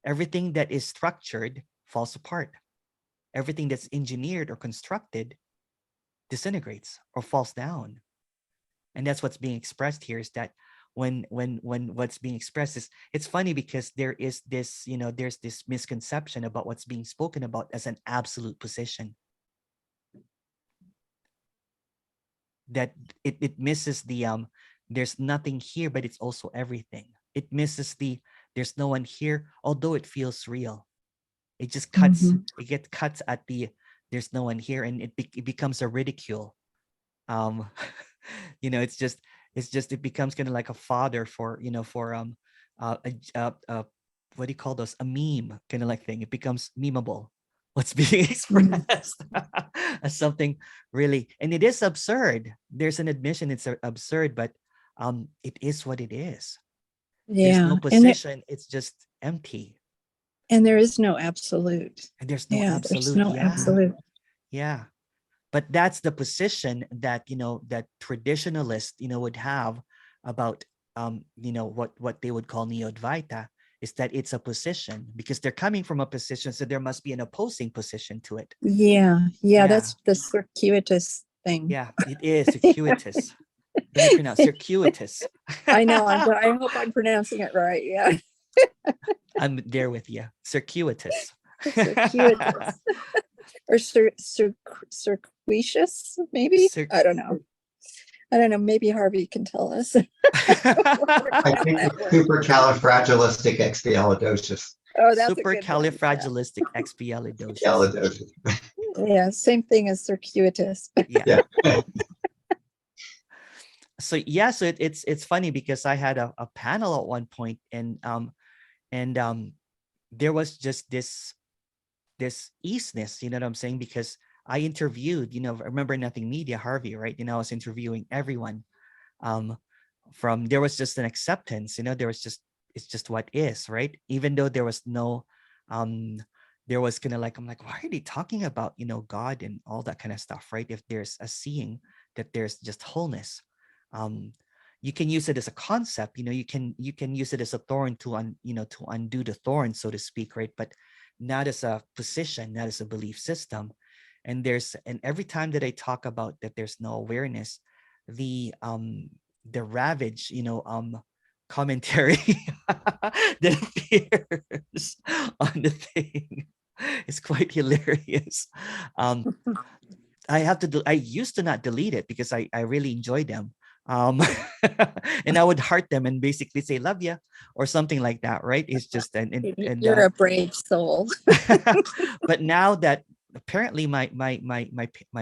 Everything that is structured falls apart. Everything that's engineered or constructed disintegrates or falls down. And that's what's being expressed here, is that when what's being expressed is, it's funny because there is this, there's this misconception about what's being spoken about as an absolute position, that it misses the there's nothing here, but it's also everything. It misses the there's no one here, although it feels real. It just cuts, it gets cuts at the there's no one here, and it becomes a ridicule. It becomes kind of like a fodder for what do you call those, a meme kind of like thing. It becomes memeable, what's being expressed as something really, and it is absurd. There's an admission it's absurd, but it is what it is. There's no position, it's just empty. And there is no absolute. And there's no absolute. There's no absolute. Yeah. But that's the position that, that traditionalists, would have about, what they would call neo-Advaita, is that it's a position, because they're coming from a position. So there must be an opposing position to it. Yeah. That's the circuitous thing. Yeah, it is circuitous. Let me pronounce circuitous. I know. I hope I'm pronouncing it right. Yeah. I'm there with you. Circuitous. Circuitous. Or circuitous, maybe? I don't know. Maybe Harvey can tell us. I think it's supercalifragilisticexpialidocious. Oh, that's supercalifragilisticexpialidocious. Yeah, same thing as circuitous. Yeah. So it's funny, because I had a panel at one point, and there was just this easiness, you know what I'm saying? Because I interviewed, Remember Nothing Media, Harvey, right? I was interviewing everyone. There was just an acceptance, it's just what is, right? Even though there was no, there was kind of like, I'm like, why are they talking about, God and all that kind of stuff, right? If there's a seeing that there's just wholeness, you can use it as a concept, you can use it as a thorn to undo the thorn, so to speak, right? But not as a position, not as a belief system. And every time that I talk about that there's no awareness, the ravage, commentary that appears on the thing is quite hilarious. I used to not delete it, because I really enjoy them. And I would heart them and basically say love ya or something like that, right? It's just you're a brave soul. But now that apparently my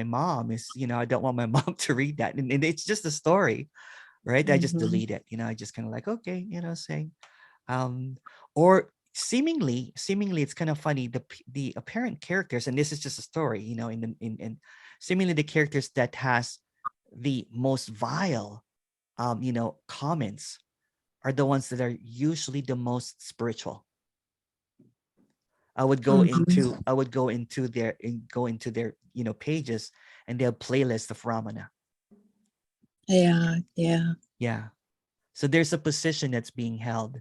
mom is, I don't want my mom to read that, and it's just a story, right? I just delete it, I just kind of like, okay, saying or seemingly it's kind of funny, the apparent characters, and this is just a story, in seemingly the characters that has the most vile comments are the ones that are usually the most spiritual. I would go into their pages, and they have playlists of ramana. Yeah. So there's a position that's being held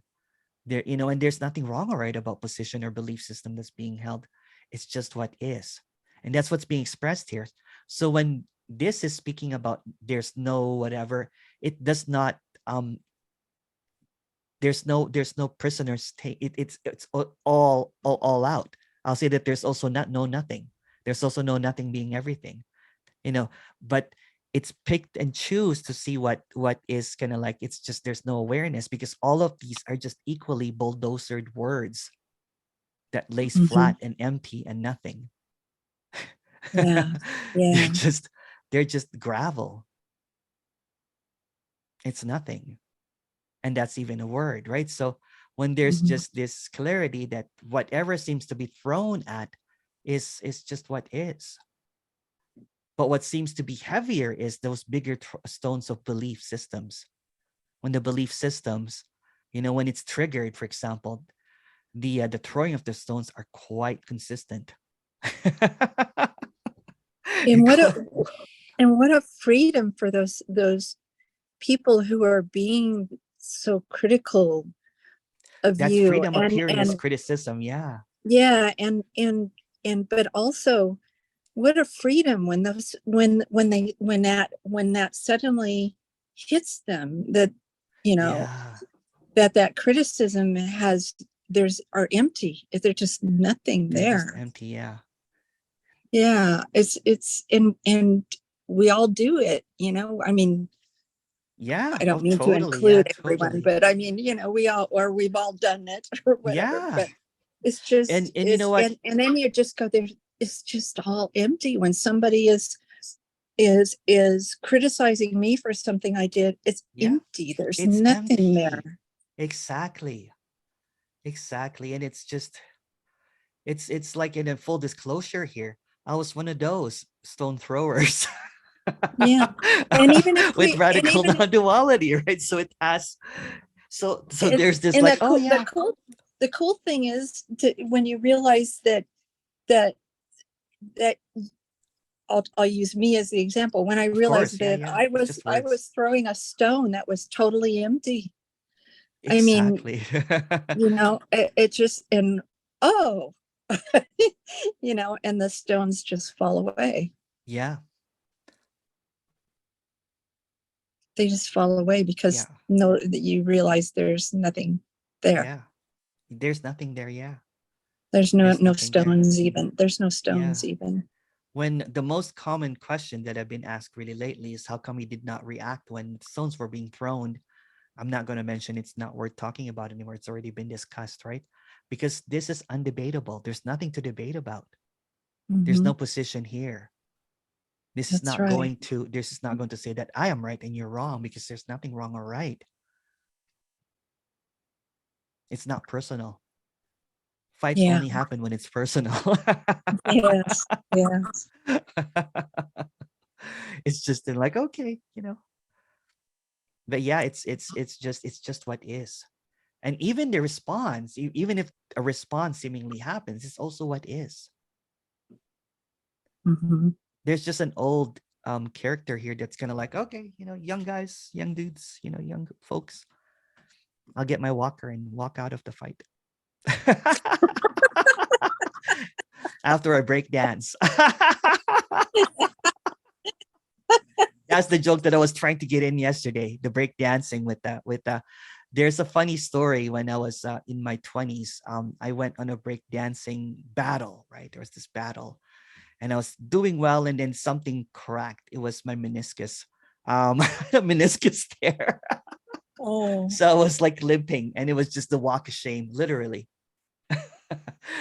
There, you know, and there's nothing wrong or right about position or belief system that's being held. It's just what is. And that's what's being expressed here. So when this is speaking about there's no whatever, it does not there's no prisoners take it's all out. I'll say that there's also no nothing. There's also no nothing being everything, you know, but it's picked and choose to see what is kind of like, it's just there's no awareness, because all of these are just equally bulldozered words that lays flat and empty and nothing. Yeah. Yeah. they're just gravel. It's nothing. And that's even a word, right? So when there's just this clarity that whatever seems to be thrown at is just what is. But what seems to be heavier is those bigger stones of belief systems. When the belief systems, you know, when it's triggered, for example, the throwing of the stones are quite consistent. And what a freedom for those people who are being so critical of That's you. freedom appearing as And criticism. Yeah. yeah, and but also what a freedom when those when that suddenly hits them, that, you know, Yeah. that criticism are empty. They're just nothing They're there. just empty. Yeah. Yeah, it's and we all do it, you know. I mean, Yeah. I don't mean to Totally. include Yeah, everyone, totally. but I mean, you know, we've all done it or whatever. Yeah. But it's just, and you know what? and then you just go there. It's just all empty when somebody is criticizing me for something I did. It's empty. There's It's nothing empty. there. Exactly. And it's just, it's like, in a full disclosure here, I was one of those stone throwers. Yeah. And even if with radical non-duality, right? So it has, so there's this like, oh yeah, the cool thing is when you realize that I'll use me as the example. When I realized that I was throwing a stone that was totally empty. Exactly. I mean, you know, it just, and oh, you know, and the stones just fall away. Yeah. They just fall away because that you realize there's nothing there. Yeah. There's nothing there. Yeah. There's no stones even. There's no stones even. When the most common question that I've been asked really lately is how come we did not react when stones were being thrown? I'm not going to mention, it's not worth talking about anymore. It's already been discussed, right? Because this is undebatable. There's nothing to debate about. There's no position here. This is not going to say that I am right and you're wrong, because there's nothing wrong or right. It's not personal. Fights only happen when it's personal. Yes. It's just like, okay, you know. But yeah, it's just what is. And even the response, even if a response seemingly happens, it's also what is. There's just an old character here that's gonna like, okay, you know, young guys, young dudes, you know, young folks, I'll get my walker and walk out of the fight. After I break dance. That's the joke that I was trying to get in yesterday, the break dancing with the there's a funny story. When I was in my 20s, I went on a break dancing battle, right? There was this battle and I was doing well, and then something cracked. It was my meniscus. Meniscus tear. Oh. So I was like limping, and it was just the walk of shame, literally.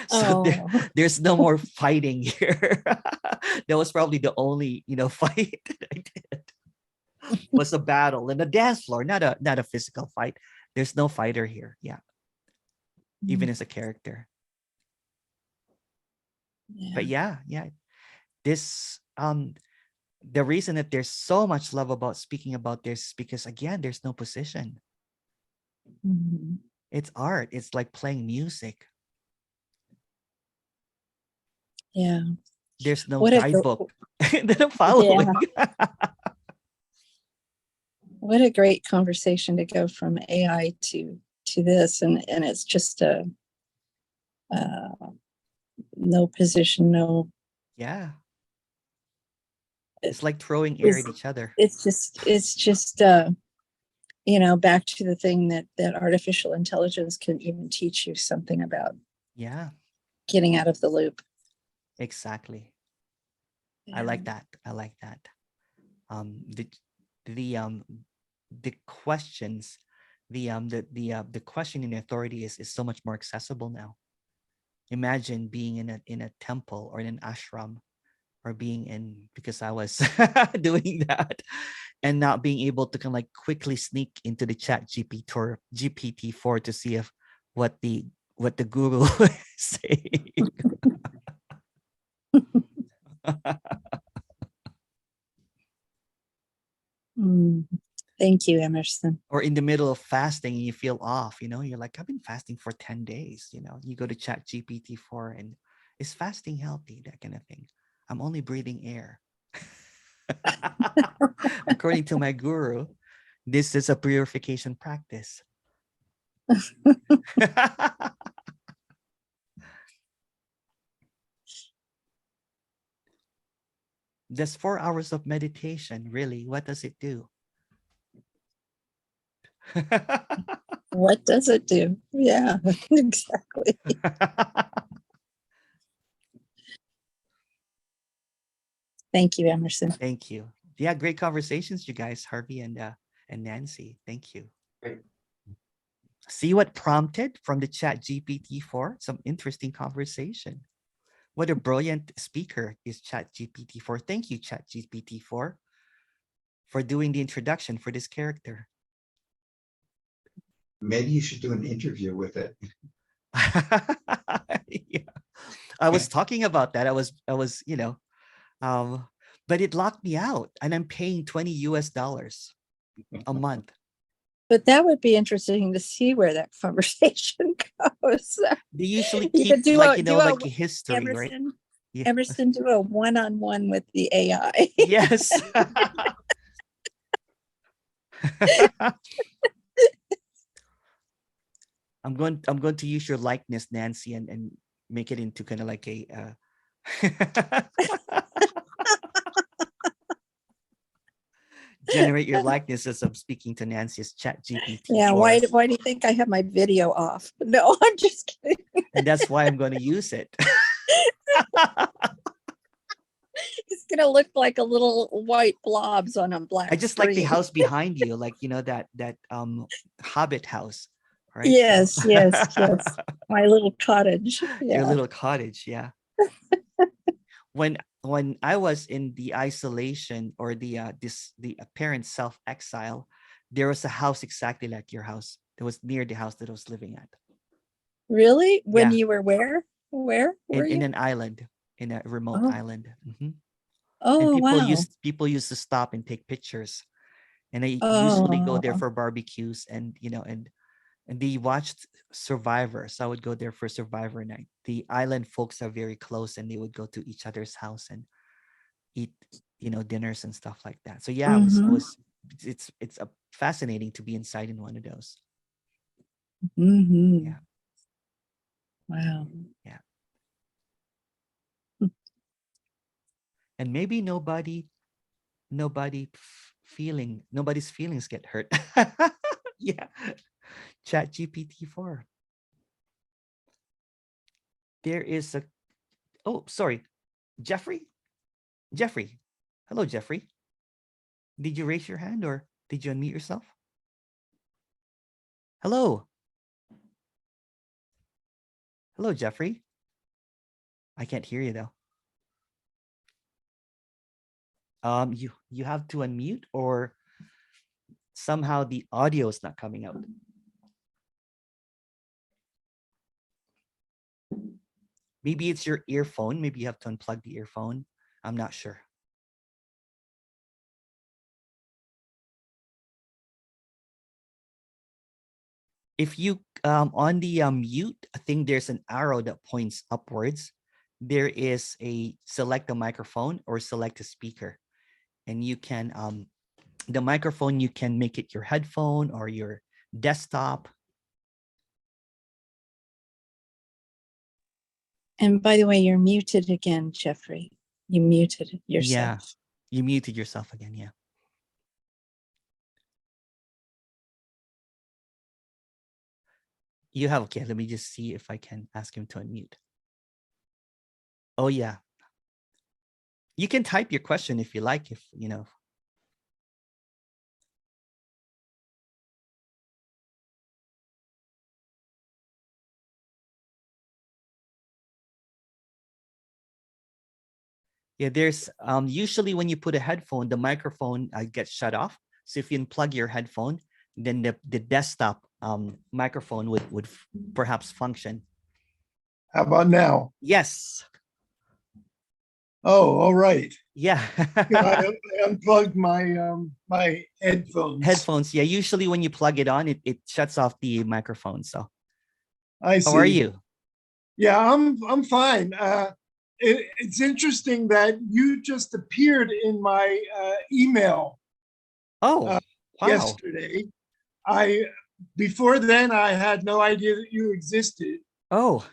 So there's no more fighting here. That was probably the only, you know, fight that I did. Was a battle in a dance floor, not a physical fight. There's no fighter here. Yeah. Even as a character. But yeah. This the reason that there's so much love about speaking about this is because, again, there's no position. It's art. It's like playing music. Yeah. There's no guidebook that I'm following. Yeah. What a great conversation to go from AI to to this, and it's just a no position, no. Yeah. It's like throwing air at each other. It's just back to the thing that artificial intelligence can even teach you something about. Yeah, getting out of the loop. exactly. Yeah. I like that. I like that. The questions, the questioning authority is so much more accessible now. Imagine being in a temple or in an ashram, or being in, because I was doing that, and not being able to kind of like quickly sneak into the chat GPT-4 to see if what the guru is saying. Thank you, Emerson. Or in the middle of fasting and you feel off, you're like, I've been fasting for 10 days, you go to chat GPT-4 and is fasting healthy, that kind of thing. I'm only breathing air. According to my guru, this is a purification practice. That's 4 hours of meditation. Really, what does it do? What does it do? Yeah, exactly. Thank you, Emerson. Thank you. Yeah, great conversations, you guys, Harvey and Nancy. Thank you. Great. See what prompted from the chat GPT-4? Some interesting conversation. What a brilliant speaker is chat GPT-4. Thank you, chat GPT-4, for doing the introduction for this character. Maybe you should do an interview with it. Yeah. I was talking about that. I was, but it locked me out, and I'm paying $20 US a month. But that would be interesting to see where that conversation goes. They usually You keep could do like, a like a history, Emerson, right? Yeah. Emerson, do a one-on-one with the AI. Yes. I'm going to use your likeness, Nancy, and make it into kind of like a generate your likeness as I'm speaking to Nancy's chat GPT. Yeah, why do you think I have my video off? No, I'm just kidding. And that's why I'm going to use it. It's gonna look like a little white blobs on a black I just screen. like the house behind you, like that Hobbit house, right? Yes, so. yes. My little cottage. Yeah. Your little cottage, yeah. When I was in the isolation, or the apparent self-exile, there was a house exactly like your house. It was near the house that I was living at. Really? When Yeah. you were where? Where were you? In an island, in a remote island. Mm-hmm. Oh, And wow. people used to stop and take pictures, and I Oh. usually go there for barbecues, and and they watched Survivor. So I would go there for Survivor night. The island folks are very close, and they would go to each other's house and eat, dinners and stuff like that. So yeah, it's fascinating to be inside in one of those. Mm-hmm. Yeah. Wow. Yeah. And maybe nobody's feelings get hurt. Yeah. Chat GPT-4. There is a, oh, sorry, Jeffrey. Hello, Jeffrey. Did you raise your hand, or did you unmute yourself? Hello, Jeffrey. I can't hear you though. You have to unmute, or somehow the audio is not coming out. Maybe it's your earphone. Maybe you have to unplug the earphone. I'm not sure. If you on the mute, I think there's an arrow that points upwards. There is a select a microphone or select a speaker, and you can the microphone, you can make it your headphone or your desktop. And by the way, you're muted again, Jeffrey. You muted yourself. Yeah, you muted yourself again. Yeah. You have, okay, let me just see if I can ask him to unmute. Oh, yeah. You can type your question if you like, if you know. Yeah, there's usually when you put a headphone, the microphone gets shut off. So if you unplug your headphone, then the desktop microphone would perhaps function. How about now? Yes. Oh, all right. Yeah. I unplugged my my headphones. Headphones. Yeah. Usually when you plug it on, it shuts off the microphone. So I see. how are you? Yeah, I'm fine. It's interesting that you just appeared in my email Oh, wow. yesterday. Before then I had no idea that you existed. Oh,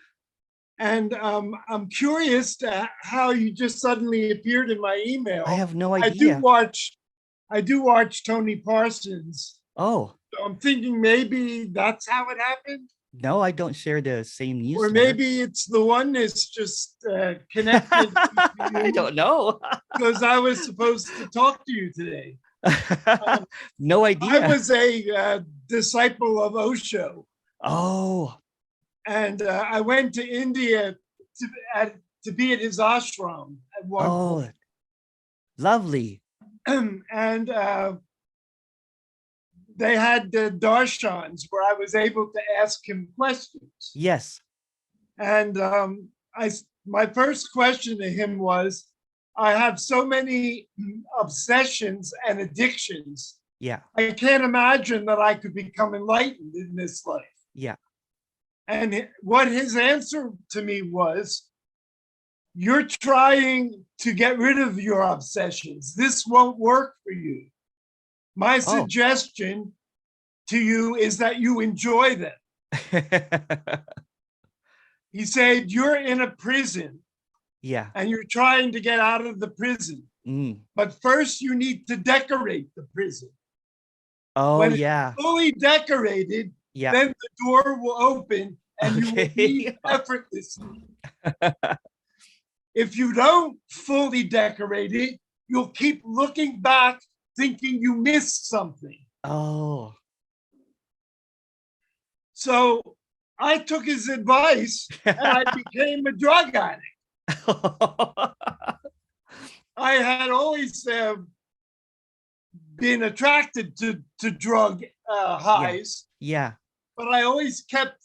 And I'm curious to how you just suddenly appeared in my email. I have no I idea. do watch Tony Parsons. Oh, So I'm thinking maybe that's how it happened. no, I don't share the same news. Or maybe it's the oneness just connected to you I don't know. because I was supposed to talk to you today. No I idea. was a disciple of Osho, Oh, and I went to India to be at his ashram at one point. lovely. And they had darshans where I was able to ask him questions. Yes. And my first question to him was, I have so many obsessions and addictions. Yeah. I can't imagine that I could become enlightened in this life. Yeah. And what his answer to me was, you're trying to get rid of your obsessions. This won't work for you. My suggestion to you is that you enjoy them. He said, you're in a prison. Yeah. And you're trying to get out of the prison. But first you need to decorate the prison. Oh, when yeah. it's fully decorated, then the door will open and you will leave effortlessly. If you don't fully decorate it, you'll keep looking back thinking you missed something. Oh. So I took his advice and I became a drug addict. I had always been attracted to drug highs. Yeah. But I always kept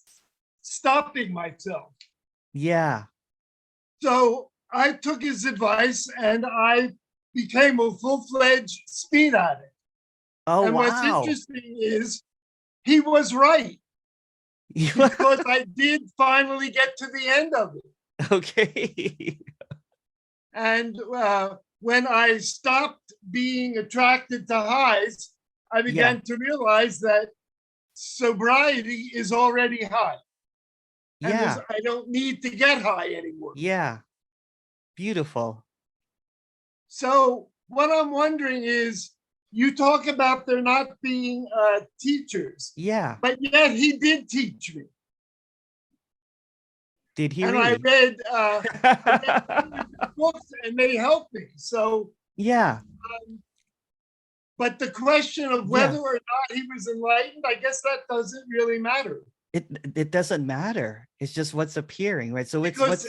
stopping myself. Yeah. So I took his advice and I became a full-fledged speed addict. Oh, and wow. what's interesting is he was right. Because I did finally get to the end of it. Okay. And when I stopped being attracted to highs, I began to realize that sobriety is already high. And I don't need to get high anymore. Yeah. Beautiful. So what I'm wondering is, you talk about there not being teachers. Yeah. But yet he did teach me. Did he and really? I read books and they helped me. So yeah. But the question of whether or not he was enlightened, I guess that doesn't really matter. It doesn't matter. It's just what's appearing, right? So because,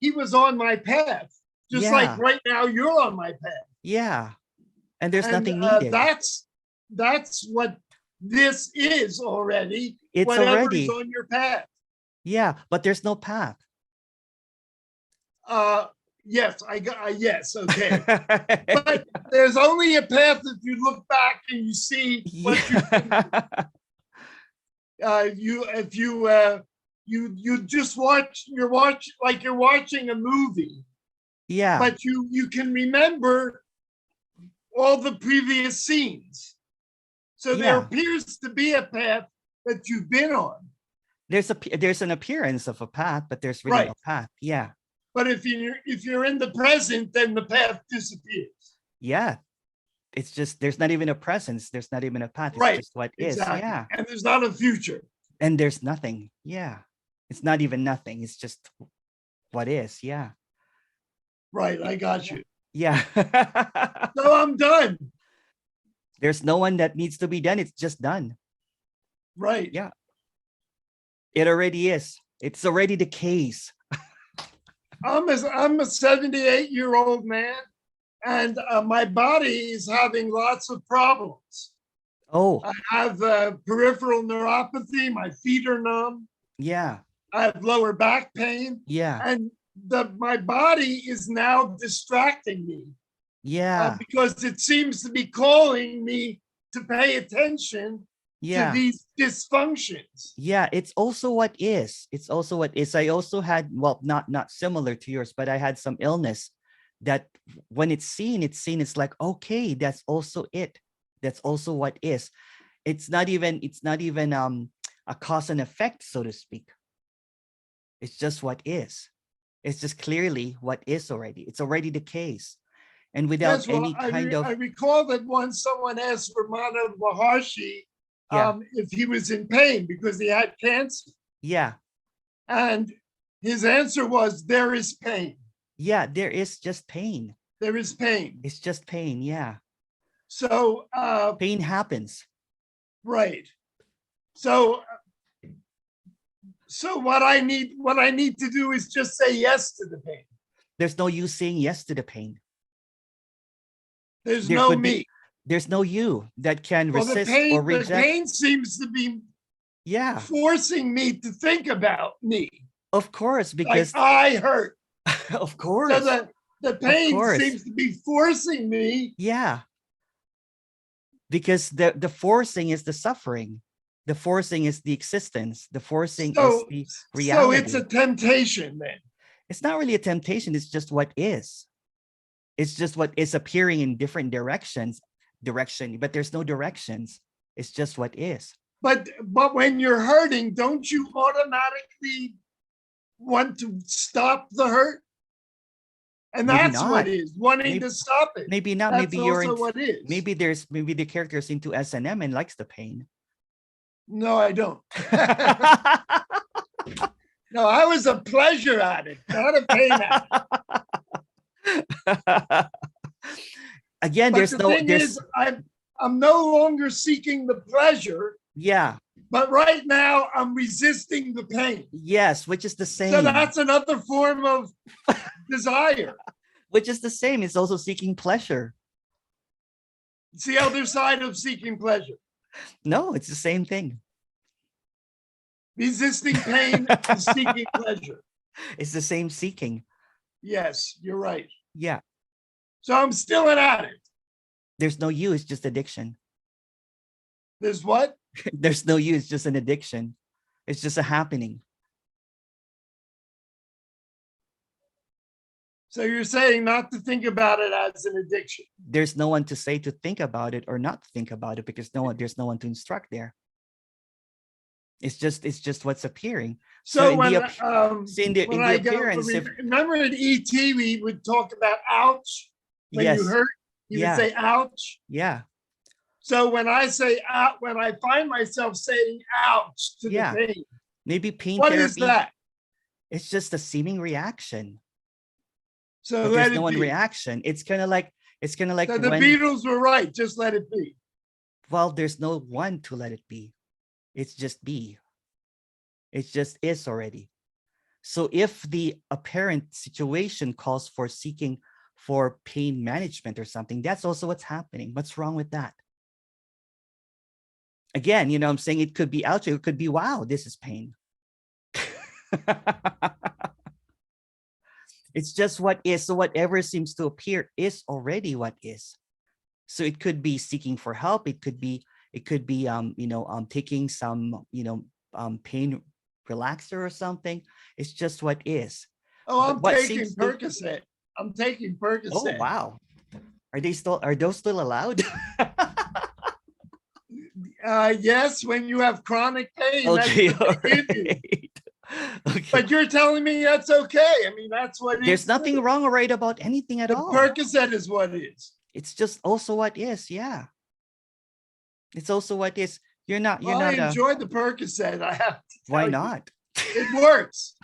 he was on my path, just like right now you're on my path. Yeah, and there's nothing needed. That's what this is already. It's whatever already is on your path. Yeah, but there's no path. Yes, yes, okay. But there's only a path if you look back and you see what you just watch. You're watching a movie. Yeah. But you can remember all the previous scenes. So there appears to be a path that you've been on. There's an appearance of a path, but there's really no Right. path. Yeah. But if you're in the present, then the path disappears. Yeah. It's just, there's not even a presence. There's not even a path. It's Right. just what is. Exactly. Yeah. And there's not a future. And there's nothing. Yeah. It's not even nothing. It's just what is. Yeah. Right. I got you. Yeah. So I'm done. There's no one that needs to be done. It's just done. Right. Yeah. It already is. It's already the case. I'm a 78-year-old man, and my body is having lots of problems. Oh, I have peripheral neuropathy. My feet are numb. yeah. I have lower back pain, Yeah. and my body is now distracting me Yeah. because it seems to be calling me to pay attention Yeah. to these dysfunctions. Yeah, it's also what is. It's also what is. I also had, well, not similar to yours, but I had some illness that when it's seen, it's like, okay, that's also it. That's also what is. It's not even a cause and effect, so to speak. It's just what is. It's just clearly what is already. It's already the case. And without Yes, well, any kind of, I recall that once someone asked Ramana Maharshi yeah, if he was in pain because he had cancer. yeah, And his answer was, there is pain. yeah, there is just pain. There is pain. It's just pain. Yeah. So, Pain happens. right. So what I need to do is just say yes to the pain. There's no use saying yes to the pain. There's There no could be- me. There's no you that can Well, the resist or pain, the reject. pain seems to be Yeah, forcing me to think about me. of course, Like because I hurt. of So course. the pain course. seems to be forcing me. Yeah. Because the forcing is the suffering. The forcing is the existence. The forcing is So, the so reality. it's a temptation then. It's not really a temptation, it's just what is. It's just what is appearing in different directions. But there's no directions. It's just what is. But when you're hurting, don't you automatically want to stop the hurt? And Maybe that's what not. is wanting Maybe- to stop it. Maybe not. That's Maybe you're also in, what is. maybe the character's into S&M and likes the pain. No, I don't. No, I was a pleasure addict, not a pain addict. Again, But there's the no thing is, I'm no longer seeking the pleasure, yeah, but right now I'm resisting the pain. yes, which is the same. So that's another form of desire. Which is the same. It's also seeking pleasure. It's the other side of seeking pleasure. No, it's the same thing. Resisting pain is seeking pleasure. It's the same seeking. Yes, you're right. Yeah. So I'm still an addict. There's no you, it's just addiction. There's what? There's no you, it's just an addiction. It's just a happening. So you're saying not to think about it as an addiction. There's no one to say to think about it or not to think about it because there's no one to instruct there. It's just what's appearing. So in when, the appearance, remember in ET, we would talk about ouch. When yes, you hurt, you Yeah. would say ouch. yeah, So when I say out, when I find myself saying ouch to Yeah. the pain, maybe pain what therapy. is that? It's just a seeming reaction. So But let there's it no one be. reaction. It's kind of like So the when, Beatles were right. Just let it be. well, there's no one to let it be. It's just be. It just is already. So if the apparent situation calls for seeking for pain management or something, that's also what's happening. What's wrong with that? Again, I'm saying it could be ouch, it could be, wow, this is pain. It's just what is. So whatever seems to appear is already what is. So it could be seeking for help. It could be taking some, pain relaxer or something. It's just what is. Oh, I'm What taking seems to- Percocet. I'm taking Percocet. Oh, wow. Are those still allowed? Yes, when you have chronic pain, Okay, that's all what they give you. right. Okay. But you're telling me that's okay. I mean, that's what There's is. nothing wrong or right about anything at The all. Percocet is what is. It's just also what is. Yeah. It's also what is. You're not Well, I a, enjoyed the Percocet. I have to why tell you. not? It works.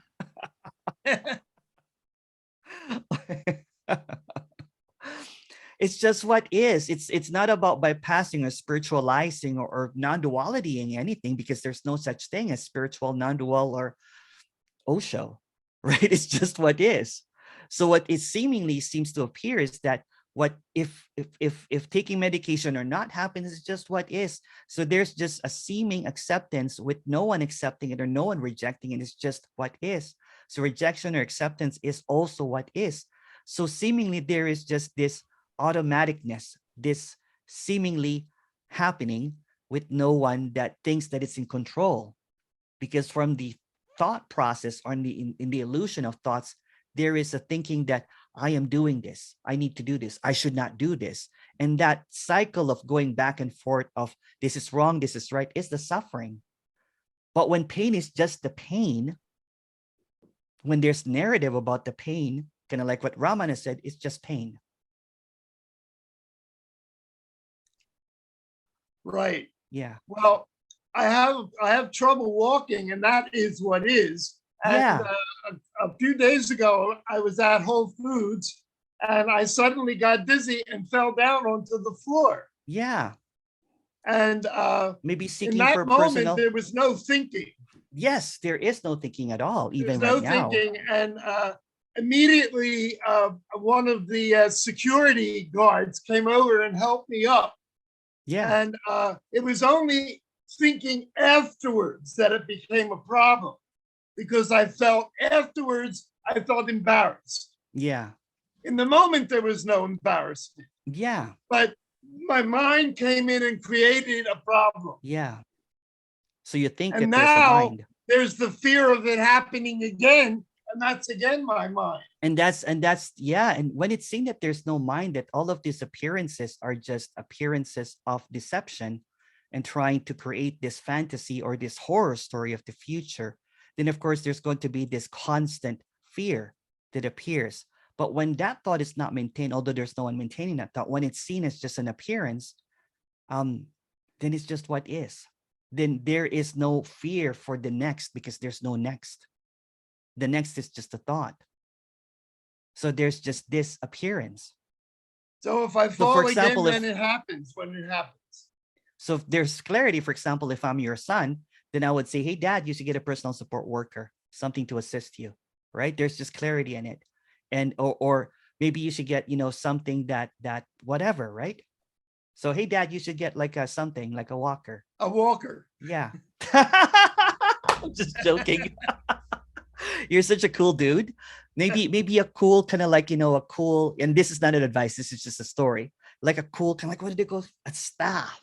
It's just what is. It's not about bypassing or spiritualizing or non-dualitying anything, because there's no such thing as spiritual, non-dual, or Osho, right? It's just what is. So what it seemingly seems to appear is that what if taking medication or not happens is just what is. So there's just a seeming acceptance with no one accepting it or no one rejecting it. It's just what is. So rejection or acceptance is also what is. So seemingly there is just this automaticness, this seemingly happening with no one that thinks that it's in control, because from the thought process or in the illusion of thoughts, there is a thinking that I am doing this, I need to do this, I should not do this. And that cycle of going back and forth of this is wrong, this is right, is the suffering. But when pain is just the pain, when there's narrative about the pain, kind of like what Ramana said, it's just pain. Right. Yeah. Well, I have trouble walking, and that is what is. And Yeah. a few days ago, I was at Whole Foods, and I suddenly got dizzy and fell down onto the floor. Yeah. And Maybe in seeking that for moment, personal. there was no thinking. Yes, there is no thinking at all, even There's no right now. thinking, and immediately one of the security guards came over and helped me up. Yeah. And it was only thinking afterwards that it became a problem, because I felt embarrassed. Yeah. In the moment, there was no embarrassment, Yeah. but my mind came in and created a problem. Yeah. So you think And that there's a now mind. there's the fear of it happening again, and that's again my mind. And that's yeah. And when it's seen that there's no mind, that all of these appearances are just appearances of deception and trying to create this fantasy or this horror story of the future, then of course there's going to be this constant fear that appears. But when that thought is not maintained, although there's no one maintaining that thought, when it's seen as just an appearance, then it's just what is. Then there is no fear for the next, because there's no next. The next is just a thought. So there's just this appearance. So if I So fall for example, again, then it happens when it happens. So if there's clarity, for example, if I'm your son, then I would say, hey, dad, you should get a personal support worker, something to assist you, right? There's just clarity in it. And or maybe you should get, something that whatever, right? So, hey, dad, you should get like something like a walker. A walker. Yeah. I'm just joking. You're such a cool dude. Maybe a cool kind of like, a cool, and this is not an advice, this is just a story. Like a cool kind of like, what did it go? A staff.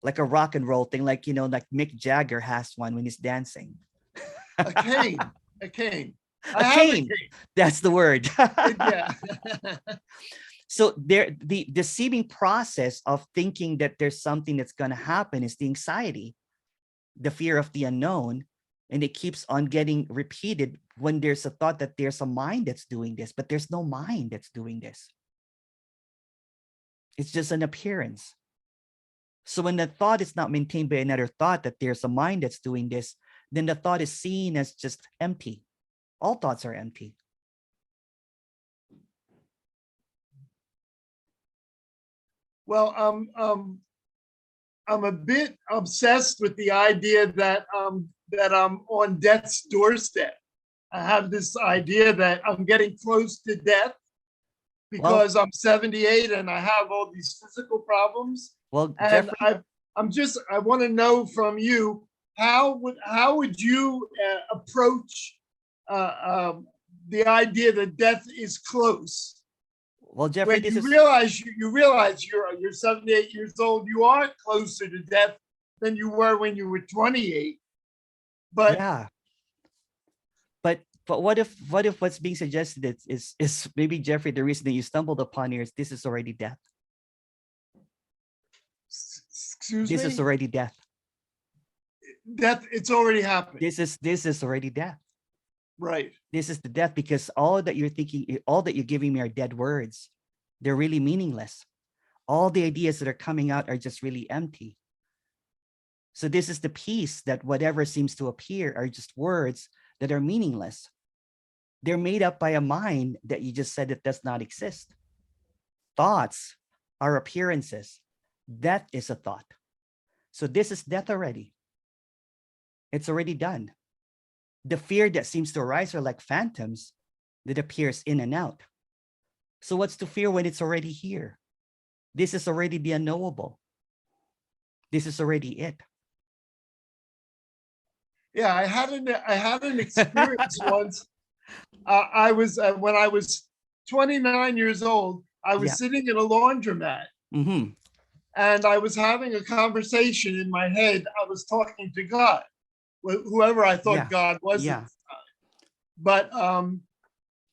Like a rock and roll thing, like, like Mick Jagger has one when he's dancing. A cane. A cane. A cane. That's the word. Yeah. So the seeming process of thinking that there's something that's going to happen is the anxiety, the fear of the unknown. And it keeps on getting repeated when there's a thought that there's a mind that's doing this, but there's no mind that's doing this. It's just an appearance. So when the thought is not maintained by another thought that there's a mind that's doing this, then the thought is seen as just empty. All thoughts are empty. Well, I'm a bit obsessed with the idea that I'm on death's doorstep. I have this idea that I'm getting close to death because I'm 78 and I have all these physical problems. Well, and Jeffrey, I want to know from you, how would you approach the idea that death is close? well, Jeffrey, When you realize you're 78 years old, you are closer to death than you were when you were 28. But yeah. But what if what's being suggested is maybe, Jeffrey, the reason that you stumbled upon here is this is already death. Excuse This me? is already death. Death, it's already happened. This is already death. Right. This is the death, because all that you're thinking, all that you're giving me are dead words. They're really meaningless. All the ideas that are coming out are just really empty. So this is the peace that whatever seems to appear are just words that are meaningless. They're made up by a mind that you just said that does not exist. Thoughts are appearances. Death is a thought. So this is death already. It's already done. The fear that seems to arise are like phantoms that appears in and out. So what's to fear when it's already here? This is already the unknowable. This is already it. Yeah, I had an experience once. I was when I was 29 years old. I was Yeah. sitting in a laundromat, Mm-hmm. and I was having a conversation in my head. I was talking to God, whoever I thought Yeah. God was. Yeah. But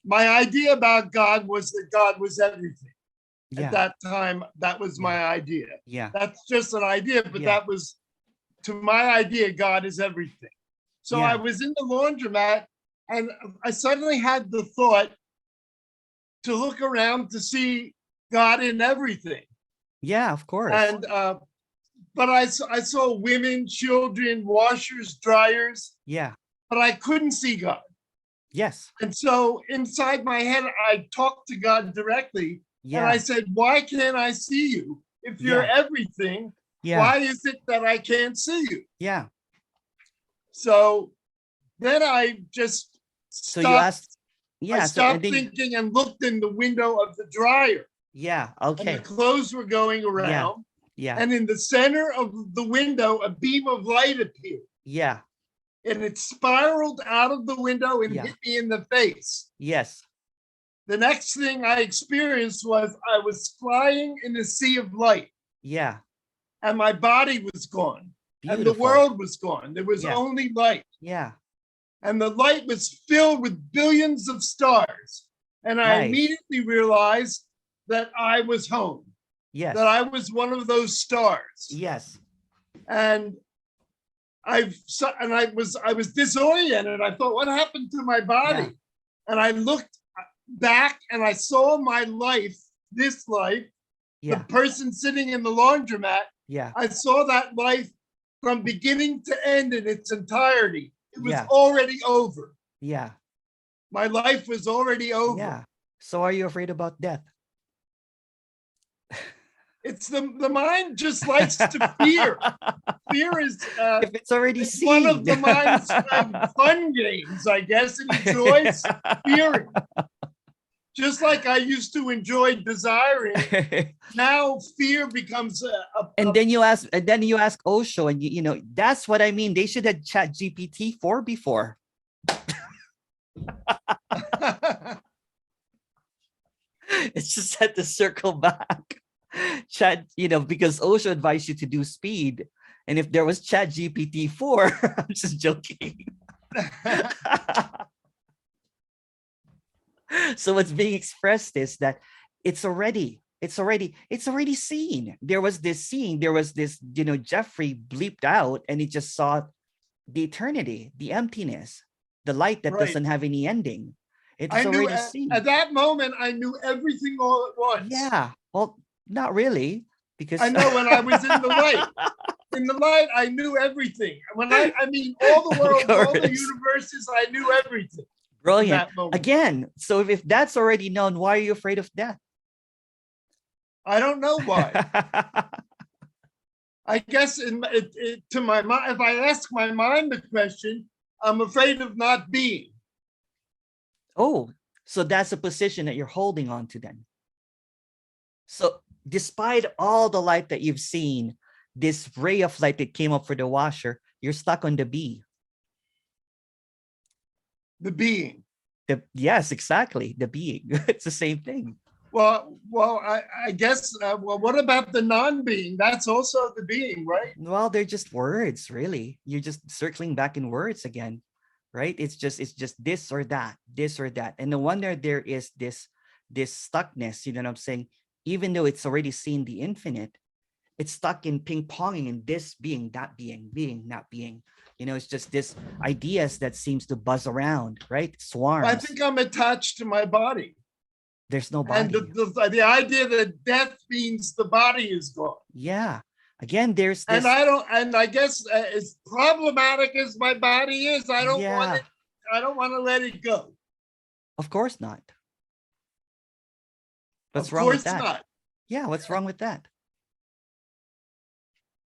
my idea about God was that God was everything. Yeah. At that time, that was my idea. Yeah. That's just an idea, but Yeah. that was, to my idea, God is everything. So Yeah. I was in the laundromat, and I suddenly had the thought to look around to see God in everything. Yeah, of course. And but I saw women, children, washers, dryers, Yeah. but I couldn't see God. Yes. And so inside my head, I talked to God directly. And I Yeah. said, why can't I see you? If you're Yeah. everything, Yeah. why is it that I can't see you? Yeah. So then I just So you stopped. asked. Yeah. I So stopped and then, thinking and looked in the window of the dryer. yeah. And Okay. the clothes were going around. Yeah. And in the center of the window, a beam of light appeared. Yeah. And it spiraled out of the window and Yeah. hit me in the face. Yes. The next thing I experienced was I was flying in a sea of light, Yeah. and my body was gone. And the Beautiful. world was gone. There was Yeah. only light. Yeah. And the light was filled with billions of stars. And I Nice. immediately realized that I was home, Yes. that I was one of those stars. Yes. And I was disoriented. I thought, what happened to my body? Yeah. And I looked back and I saw my life, this life, Yeah. the person sitting in the laundromat. Yeah. I saw that life from beginning to end in its entirety. It was Yeah. already over. Yeah. My life was already over. Yeah. So are you afraid about death? It's the mind just likes to fear. Fear is If it's already it's seen. one of the mind's fun games, I guess. It enjoys fearing. Just like I used to enjoy desiring, now fear becomes And then you ask Osho, and you know, that's what I mean. They should have chat GPT 4 before. It's just had to circle back. Chat, you know, because Osho advised you to do speed. And if there was chat GPT 4, I'm just joking. So what's being expressed is that it's already seen. There was this scene, there was this, you know, Jeffrey bleeped out and he just saw the eternity, the emptiness, the light that Right. doesn't have any ending. It's I knew already seen. at that moment, I knew everything all at once. Yeah. Well, not really, because I know when I was in the light. In the light, I knew everything. When I mean, all the worlds, all the course. universes, I knew everything. In Brilliant. that moment. Again, so if that's already known, why are you afraid of death? I don't know why. I guess to my mind, if I ask my mind the question, I'm afraid of not being. Oh, so that's a position that you're holding on to then. So despite all the light that you've seen, this ray of light that came up for the washer, you're stuck on the B. The being. Yes, exactly. The being. It's the same thing. Well, I guess. Well, what about the non-being? That's also the being, right? Well, they're just words, really. You're just circling back in words again, right? It's just this or that, and no wonder there is this stuckness. You know what I'm saying? Even though it's already seen the infinite, It's stuck in ping-ponging and this being, that being, not being. You know, it's just this ideas that seems to buzz around, right? Swarms. I think I'm attached to my body. There's no And body. the idea that death means the body is gone. Yeah. Again, there's this. And I guess as problematic as my body is, I don't want it. I don't want to let it go. Of course not. What's Of wrong with course that? not. Yeah, what's wrong with that?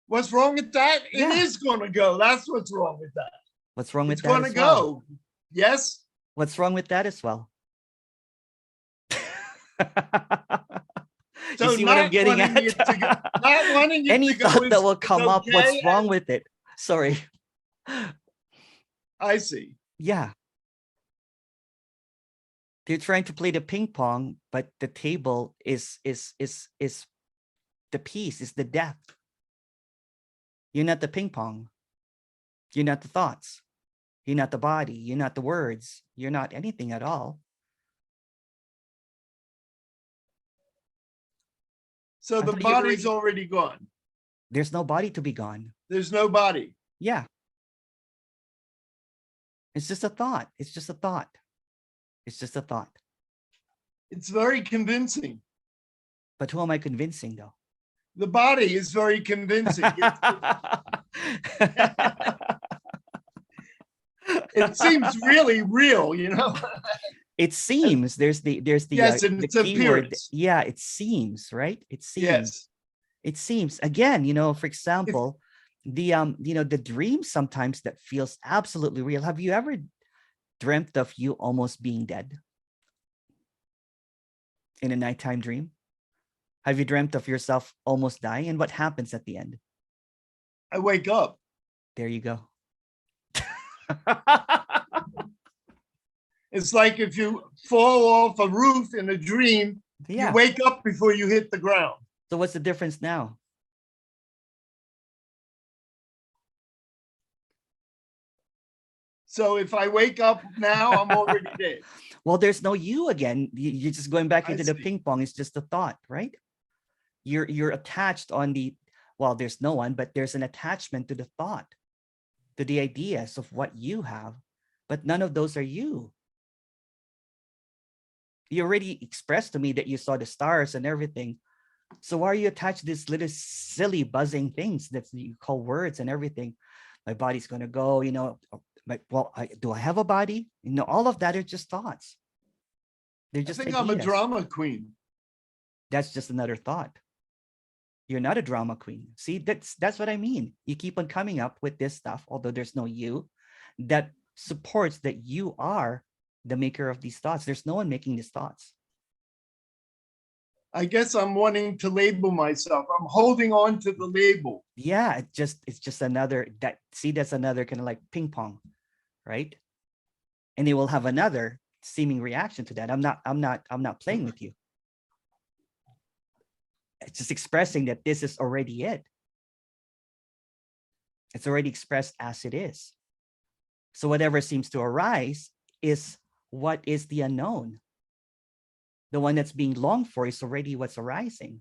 What's wrong with that? Yeah. It is going to go. That's what's wrong with that. What's wrong with It's that? going to as well? go. Yes. What's wrong with that as well? So you see what I'm not getting wanting at? it to go, not wanting it Any to go thought that is- will is come up, what's okay. wrong with it? Sorry. I see. Yeah. They're trying to play the ping pong, but the table is the piece, is the death. You're not the ping pong. You're not the thoughts. You're not the body. You're not the words. You're not anything at all. So the thought you body's already gone. There's no body to be gone. There's no body. Yeah. It's just a thought. It's just a thought. It's just a thought. It's very convincing. But who am I convincing though? The body is very convincing. It seems really real, you know. It seems there's the Yes, and the its keyword. appearance. Yeah, it seems, right? It seems. Yes. It seems, again, you know, for example, the you know, the dream sometimes that feels absolutely real. Have you ever dreamt of you almost being dead in a nighttime dream? Have you dreamt of yourself almost dying? And what happens at the end? I wake up. There you go. It's like if you fall off a roof in a dream, Yeah. you wake up before you hit the ground. So what's the difference now? So if I wake up now, I'm already dead. Well, there's no you again. You're just going back I into the see. ping pong. It's just a thought, right? You're attached on the, well, there's no one, but there's an attachment to the thought, to the ideas of what you have, but none of those are you. You already expressed to me that you saw the stars and everything. So why are you attached to these little silly buzzing things that you call words and everything? My body's going to go, you know, well, do I have a body? You know, all of that are just thoughts. They're I just think ideas. I'm a drama queen. That's just another thought. You're not a drama queen. See, that's what I mean. You keep on coming up with this stuff, although there's no you, that supports that you are the maker of these thoughts. There's no one making these thoughts. I guess I'm wanting to label myself. I'm holding on to the label. Yeah, it's just another that, see, that's another kind of like ping pong, right? And they will have another seeming reaction to that. I'm not playing with you. It's just expressing that this is already it. It's already expressed as it is. So whatever seems to arise is what is the unknown. The one that's being longed for is already what's arising.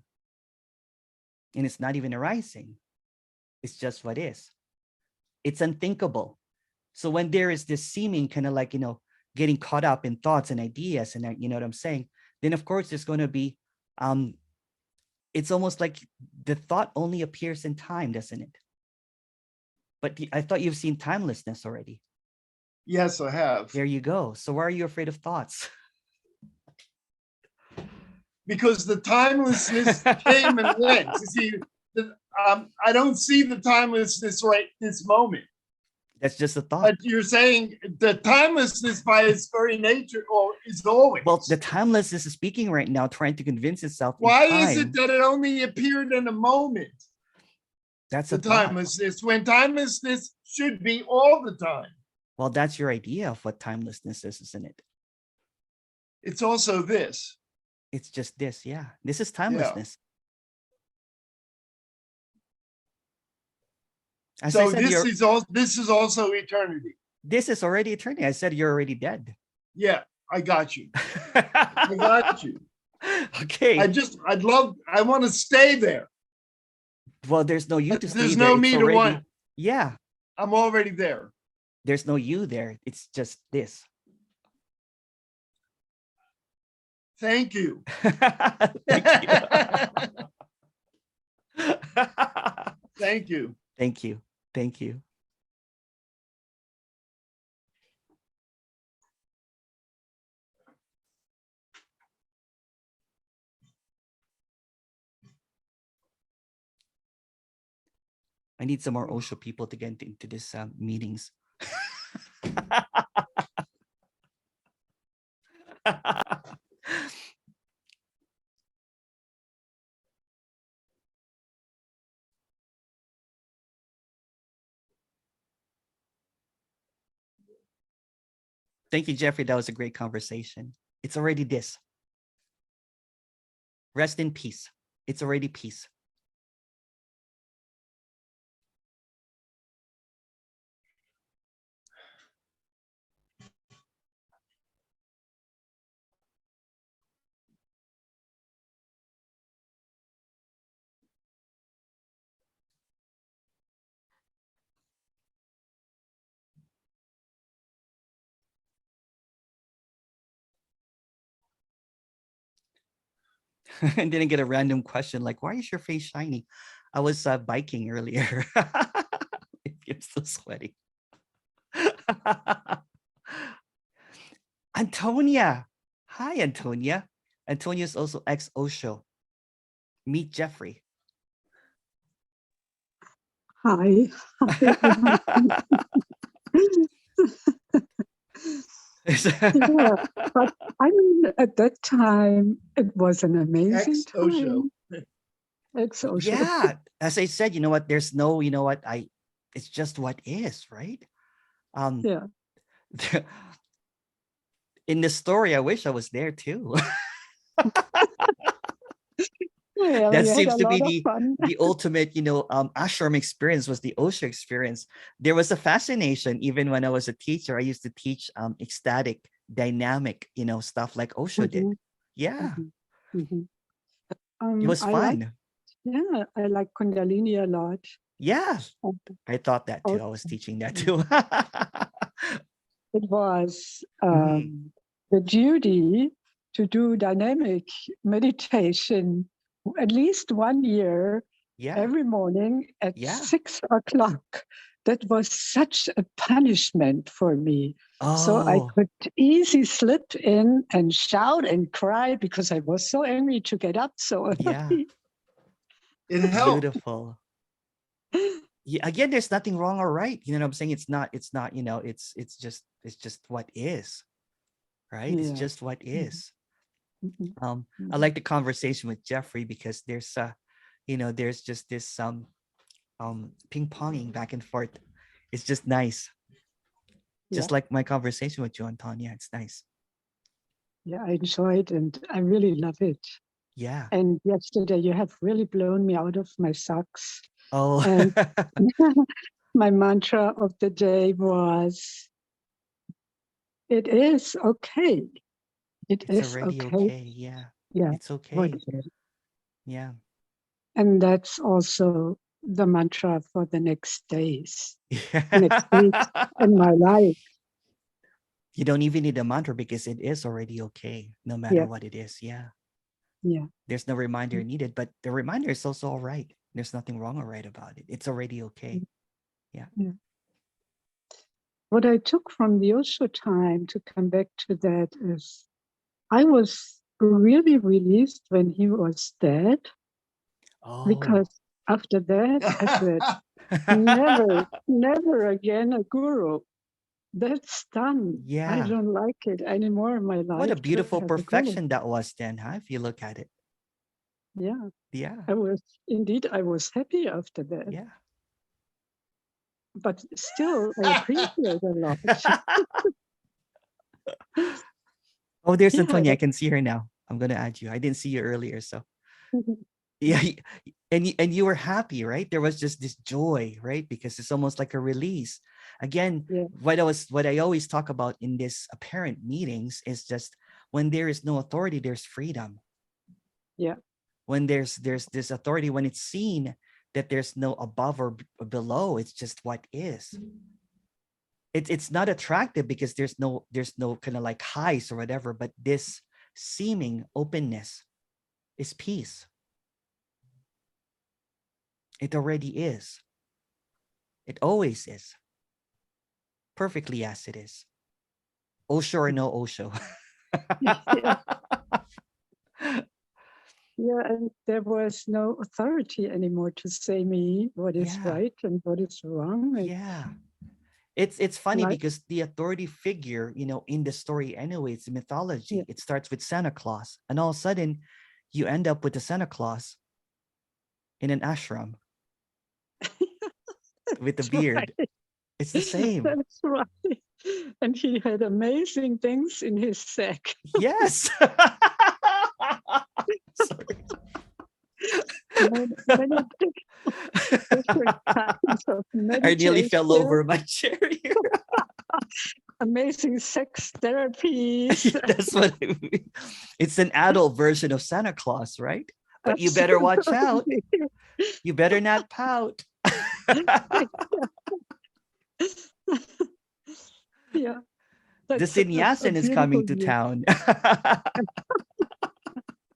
And it's not even arising. It's just what is. It's unthinkable. So when there is this seeming kind of like, you know, getting caught up in thoughts and ideas, and you know what I'm saying, then of course there's going to be, it's almost like the thought only appears in time, doesn't it? But I thought you've seen timelessness already. Yes, I have. There you go. So why are you afraid of thoughts? Because the timelessness came and went. You see, I don't see the timelessness right this moment. That's just a thought. But you're saying the timelessness by its very nature is always. Well, the timelessness is speaking right now, trying to convince itself. Why is it that it only appeared in a moment? That's The a thought. timelessness, when timelessness should be all the time. Well, that's your idea of what timelessness is, isn't it? It's also this. It's just this, yeah. This is timelessness. As I So said, this is also eternity. this is already eternity. I said you're already dead. Yeah, I got you. I got you. Okay. I want to stay there. Well, there's no you to stay There's there. no It's me to already, want. yeah, I'm already there. there's no you there. It's just this. Thank you. Thank you. Thank you. Thank you. Thank you. I need some more Osho people to get into this meetings. Thank you, Jeffrey. That was a great conversation. It's already this. Rest in peace. It's already peace. And didn't get a random question like, why is your face shiny? I was biking earlier. I'm so sweaty. Antonia. Hi, Antonia. Antonia is also ex-Osho. Meet Jeffrey. Hi. Yeah, but I mean, at that time, it was an amazing Ex-Osho. time. Ex-Osho. Yeah, as I said, you know what? There's no, you know what? It's just what is, right? Yeah. In the story, I wish I was there too. Well, That we had seems a to be lot of fun. the ultimate, ashram experience was the Osho experience. There was a fascination, even when I was a teacher. I used to teach ecstatic, dynamic, stuff like Osho did. Mhm, Yeah, mhm. it was I like, fun. yeah, I like Kundalini a lot. Yeah, And I thought that too. I also, was teaching that too. it was Mhm. the duty to do dynamic meditation at least 1 year Yeah, every morning at yeah. 6 o'clock. That was such a punishment for me. So I Oh, could easily slip in and shout and cry because I was so angry to get up so yeah. early. It helped. Beautiful. Yeah, again, there's nothing wrong or right. You know what I'm saying? It's not, it's just what is, right? It's Yeah. just what is. Mhm, I mhm. like the conversation with Jeffrey because there's there's just this ping-ponging back and forth. It's just nice. Just Yeah. like my conversation with you, Antonia. It's nice. Yeah, I enjoy it and I really love it. Yeah. And yesterday you have really blown me out of my socks. Oh, And my mantra of the day was, it is okay. It it's is already okay. okay. Yeah. Yeah. It's What okay. is. Yeah. And that's also the mantra for the next days, Yeah. next weeks in my life. You don't even need a mantra because it is already okay, no matter Yeah. what it is. Yeah. Yeah. There's no reminder needed, but the reminder is also all right. There's nothing wrong or right about it. It's already okay. Yeah. Yeah. What I took from the Osho time, to come back to that, is I was really released when he was dead, Oh. because after that I said, never, never again a guru. That's done. I Yeah. don't like it anymore in my life. What a to beautiful have a guru. perfection that was then, huh? If you look at it. Yeah, Yeah. I was happy after that. Yeah. But still, I appreciate a lot. Oh, there's Yeah, Antonia. I can see her now. I'm gonna add you. I didn't see you earlier, so yeah. And you were happy, right? There was just this joy, right? Because it's almost like a release. Again, yeah, what I always talk about in this apparent meetings is just when there is no authority, there's freedom. yeah, When there's this authority, when it's seen that there's no above or below. It's just what is. It's not attractive because there's no kind of like highs or whatever, but this seeming openness is peace. It already is. It always is. Perfectly as it is. Osho or no Osho. Yeah. Yeah, and there was no authority anymore to say me what is Yeah. right and what is wrong. Yeah. It's funny Like- because the authority figure, in the story anyway, it's mythology. Yeah. It starts with Santa Claus, and all of a sudden you end up with the Santa Claus in an ashram with the That's beard. right. It's the same. That's right. And he had amazing things in his sack. Yes. Sorry. Many different kinds of I nearly fell meditation, over my chair here. amazing sex therapies. Yeah, that's what I mean. It's an adult version of Santa Claus, right? But you better watch out. Absolutely. You better not pout. Yeah. The That's a Sannyasin is coming to beautiful town.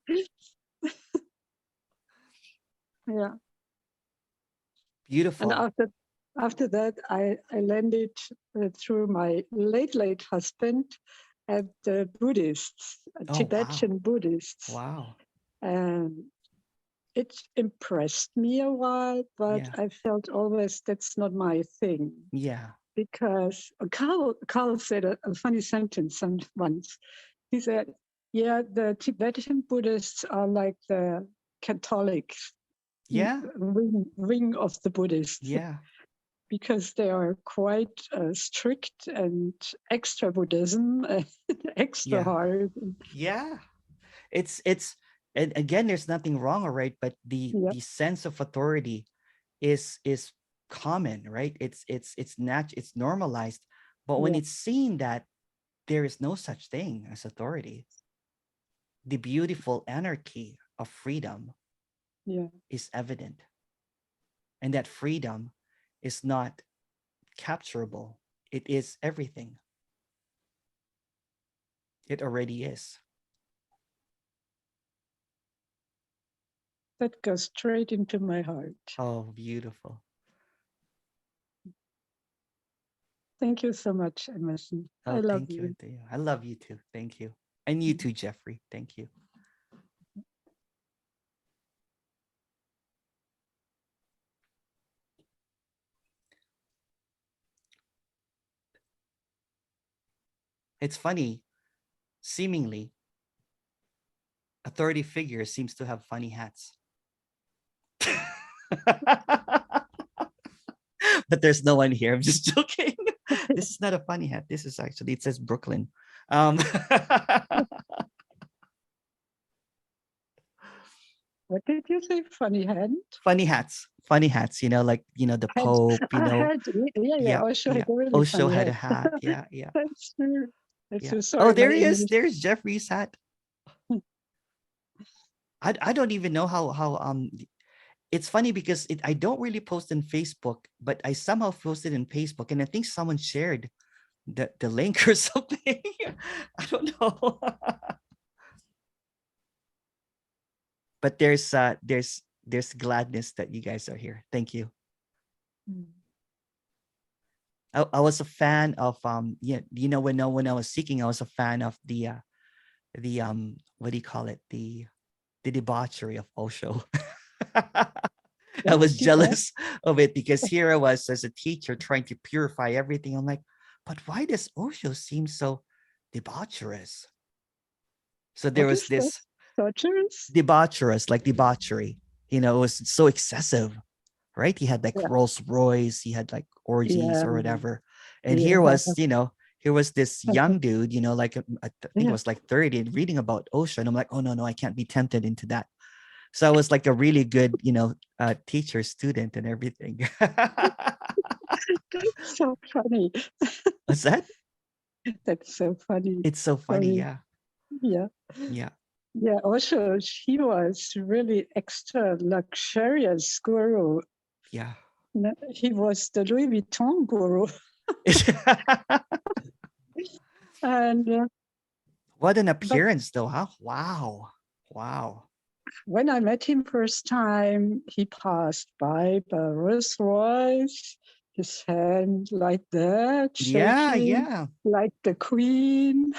view. Yeah. Beautiful. And after that, I landed through my late husband at the Buddhists, Oh, Tibetan Buddhists. Wow. And it impressed me a while, but Yeah. I felt always that's not my thing. Yeah. Because Carl said a funny sentence once. He said, yeah, the Tibetan Buddhists are like the Catholics. Yeah. Wing of the Buddhists. Yeah. Because they are quite strict and extra Buddhism, extra Yeah. hard. Yeah. It's and again, there's nothing wrong or right, but the sense of authority is common, right? It's normalized. But when it's seen that there is no such thing as authority, the beautiful anarchy of freedom is evident. And that freedom is not capturable. It is everything. It already is. That goes straight into my heart. Oh, beautiful. Thank you so much, Emerson. Oh, I love thank you. you. Anthea. I love you too. Thank you. And you too, Jeffrey. Thank you. It's funny, seemingly, authority figure seems to have funny hats. But there's no one here. I'm just joking. This is not a funny hat. This is actually, it says Brooklyn. What did you say? Funny hand? Funny hats. Funny hats, like, the Pope, Yeah. Osho had a really Osho funny had a hat. hat. Yeah, yeah. That's true. That's Yeah. true. Sorry, Oh, there my he is. English- There's Jeffrey's hat. I don't even know how it's funny because I don't really post in Facebook, but I somehow posted in Facebook, and I think someone shared the link or something. I don't know. But there's gladness that you guys are here. Thank you. I was a fan of when I was seeking, I was a fan of the what do you call it, the debauchery of Osho. I was jealous of it because here I was as a teacher trying to purify everything. I'm like, but why does Osho seem so debaucherous? So there was this debaucherous, like debauchery. It was so excessive, right? He had like Rolls Royce, he had like orgies or whatever. And here was this young dude, like I think it was like 30, reading about Osho. And I'm like, oh no, I can't be tempted into that. So I was like a really good, teacher, student, and everything. That's so funny. What's that? That's so funny. It's so funny. Sorry. Yeah. Yeah. Yeah, also he was really extra luxurious guru. Yeah. He was the Louis Vuitton guru. And What an but appearance though, huh? Wow. Wow. when I met him first time, he passed by the Rolls Royce, his hand like that, Yeah, shaking yeah. like the Queen.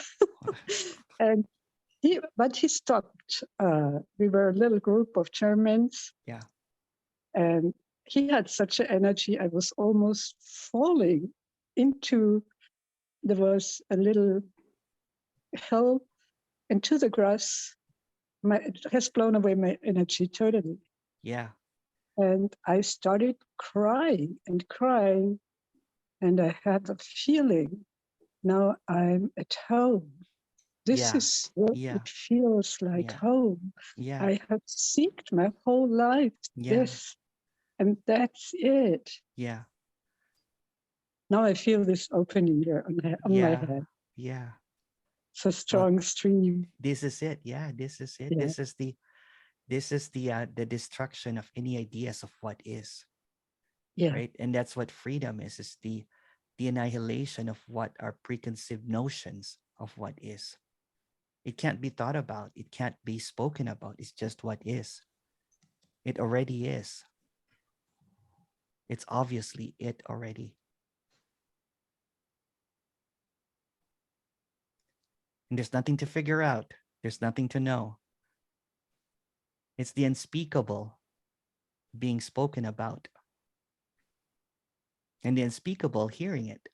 And he stopped. We were a little group of Germans. Yeah. And he had such an energy. I was almost falling into, there was a little hill into the grass. It has blown away my energy totally. Yeah. And I started crying and crying. And I had the feeling, now I'm at home. This Yeah. is what Yeah. it feels like Yeah. home. Yeah. I have seeked my whole life Yeah. this, and that's it. Yeah. Now I feel this opening here on my Yeah. head. Yeah. It's a strong stream. This is it. Yeah, this is it. Yeah. This is the destruction of any ideas of what is, Yeah. right? And that's what freedom is the annihilation of what are preconceived notions of what is. It can't be thought about. It can't be spoken about. It's just what is. It already is. It's obviously it already. And there's nothing to figure out. There's nothing to know. It's the unspeakable being spoken about. And the unspeakable hearing it.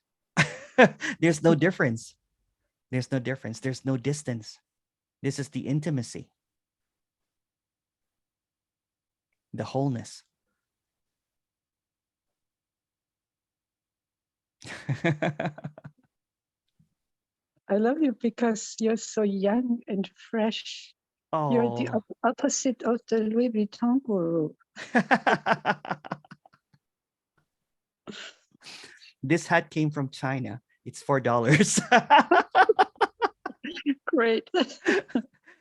There's no difference. There's no difference. There's no distance. This is the intimacy, the wholeness. I love you because you're so young and fresh. You're the Oh. opposite of the Louis Vuitton guru. This hat came from China. It's $4. Great.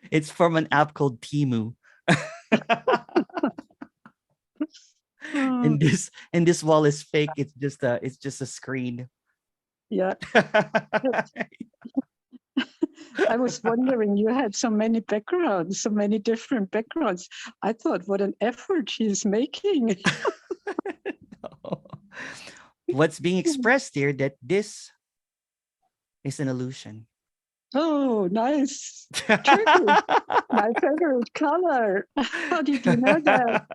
It's from an app called Temu. Oh, And this wall is fake. It's just a screen. yeah. I was wondering, you had so many backgrounds, so many different backgrounds. I thought, what an effort he's making. No. What's being expressed here that this is an illusion. Oh, nice. Turkey, my favorite color. How did you know that?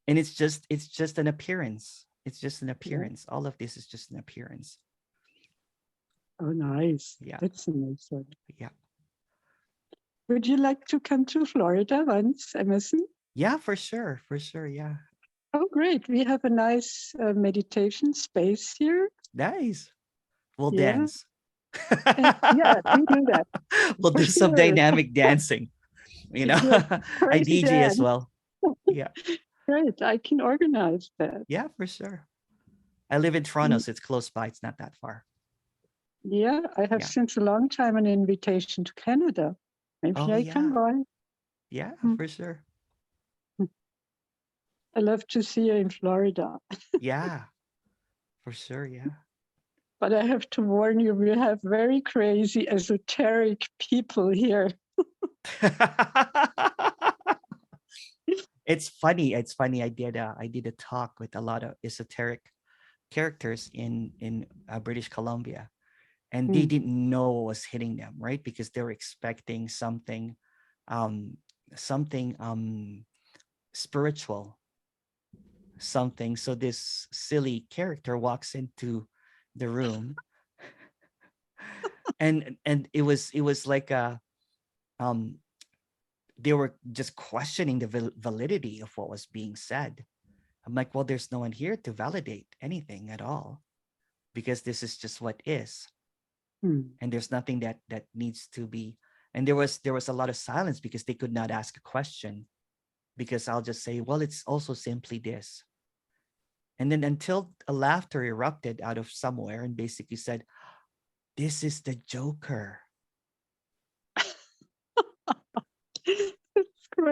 And it's just an appearance. It's just an appearance. All of this is just an appearance. Oh, nice. Yeah. That's a nice one. Yeah. Would you like to come to Florida once, Emerson? Yeah, for sure. For sure. Yeah. Oh, great. We have a nice meditation space here. Nice. We'll Yeah. dance. Yeah, we do that. We'll For do some sure. dynamic dancing. You know, Yeah, I crazy DJ as dance. well. Yeah. Great. I can organize that. Yeah, for sure. I live in Toronto, so it's close by. It's not that far. Yeah, I have Yeah. since a long time an invitation to Canada. Maybe Oh, I yeah. can go. Yeah, for sure. I love to see you in Florida. Yeah, for sure. Yeah. But I have to warn you, we have very crazy, esoteric people here. It's funny. It's funny. I did a talk with a lot of esoteric characters in British Columbia, and they didn't know what was hitting them, right? Because they were expecting something spiritual, something. So this silly character walks into the room, and it was like a they were just questioning the validity of what was being said. I'm like, well, there's no one here to validate anything at all, because this is just what is, and there's nothing that needs to be. And there was a lot of silence because they could not ask a question, because I'll just say, well, it's also simply this. And then until a laughter erupted out of somewhere and basically said, this is the Joker.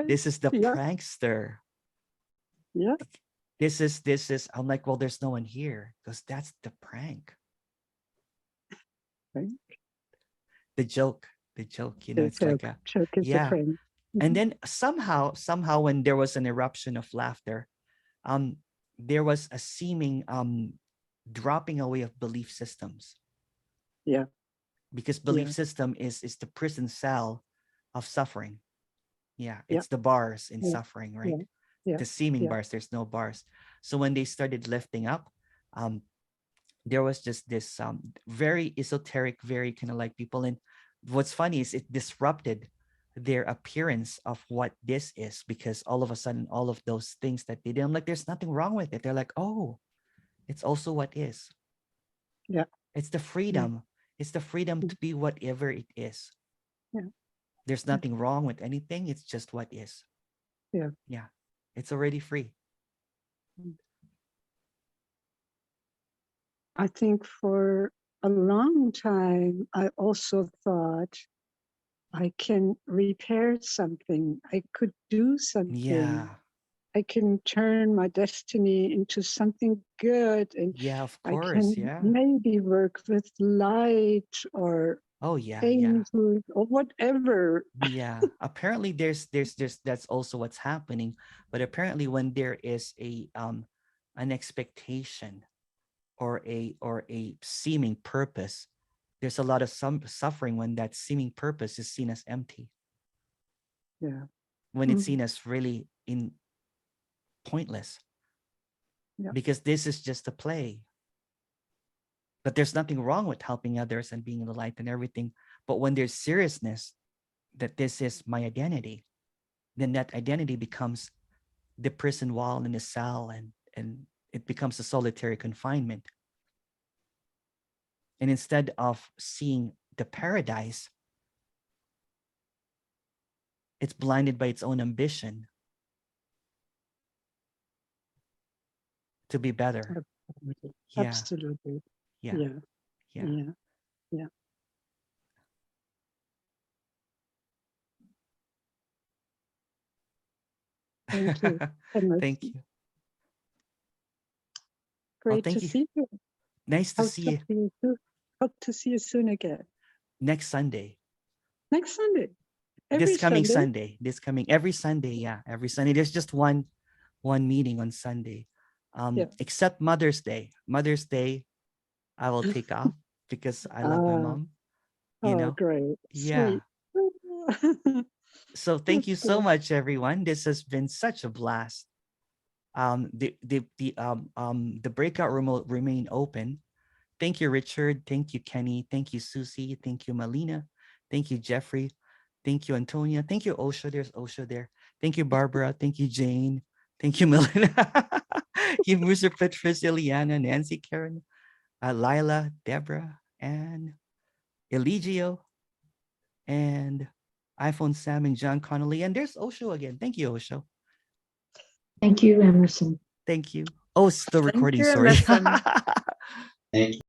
right. This is the Yeah. prankster. Yeah. This is, I'm like, well, there's no one here because that's the prank. Right. The joke, it's like a, Joke is the yeah. friend. And then somehow, when there was an eruption of laughter, there was a seeming dropping away of belief systems. Yeah. Because belief system is the prison cell of suffering. Yeah, it's the bars in Yeah. suffering, right? Yeah. The seeming Yeah. bars, there's no bars. So when they started lifting up, there was just this very esoteric, very kind of like people. And what's funny is it disrupted their appearance of what this is, because all of a sudden, all of those things that they did, I'm like, there's nothing wrong with it. They're like, oh, it's also what is. Yeah. It's the freedom. It's the freedom to be whatever it is. Yeah. There's nothing wrong with anything. It's just what is. Yeah. Yeah. It's already free. I think for a long time, I also thought I can repair something. I could do something. Yeah. I can turn my destiny into something good, and Yeah, of I course. can Yeah. maybe work with light or Oh, yeah. angels or whatever. Yeah. Apparently there's that's also what's happening. But apparently when there is an expectation or a seeming purpose, there's a lot of some suffering when that seeming purpose is seen as empty. Yeah. When it's seen as really pointless. Yeah. Because this is just a play. But there's nothing wrong with helping others and being in the light and everything. But when there's seriousness that this is my identity, then that identity becomes the prison wall in the cell, and it becomes a solitary confinement. And instead of seeing the paradise, it's blinded by its own ambition to be better. Absolutely. Yeah. Absolutely. Yeah. Yeah. Yeah. Yeah. Yeah. Thank you. Emerson. Thank you. Great thank to you. see you. Nice to see you. Hope to see you soon again. Next Sunday. Next Sunday. This coming Sunday. Sunday. Every Sunday. Yeah. Every Sunday. There's just one meeting on Sunday. Except Mother's Day. Mother's Day, I will take off because I love my mom. You know? Great. Yeah. Sweet. So thank you That's so good. much, everyone. This has been such a blast. The breakout room will remain open. Thank you, Richard. Thank you, Kenny. Thank you, Susie. Thank you, Melina. Thank you, Jeffrey. Thank you, Antonia. Thank you, Osho. There's Osho there. Thank you, Barbara. Thank you, Jane. Thank you, Melina. You, Mr. Patricia, Liana, Nancy, Karen, Lila, Deborah, and Eligio, and iPhone Sam and John Connolly. And there's Osho again. Thank you, Osho. Thank you, Emerson. Thank you. Oh, it's still Thank recording. you, Sorry. Emerson. Thank you.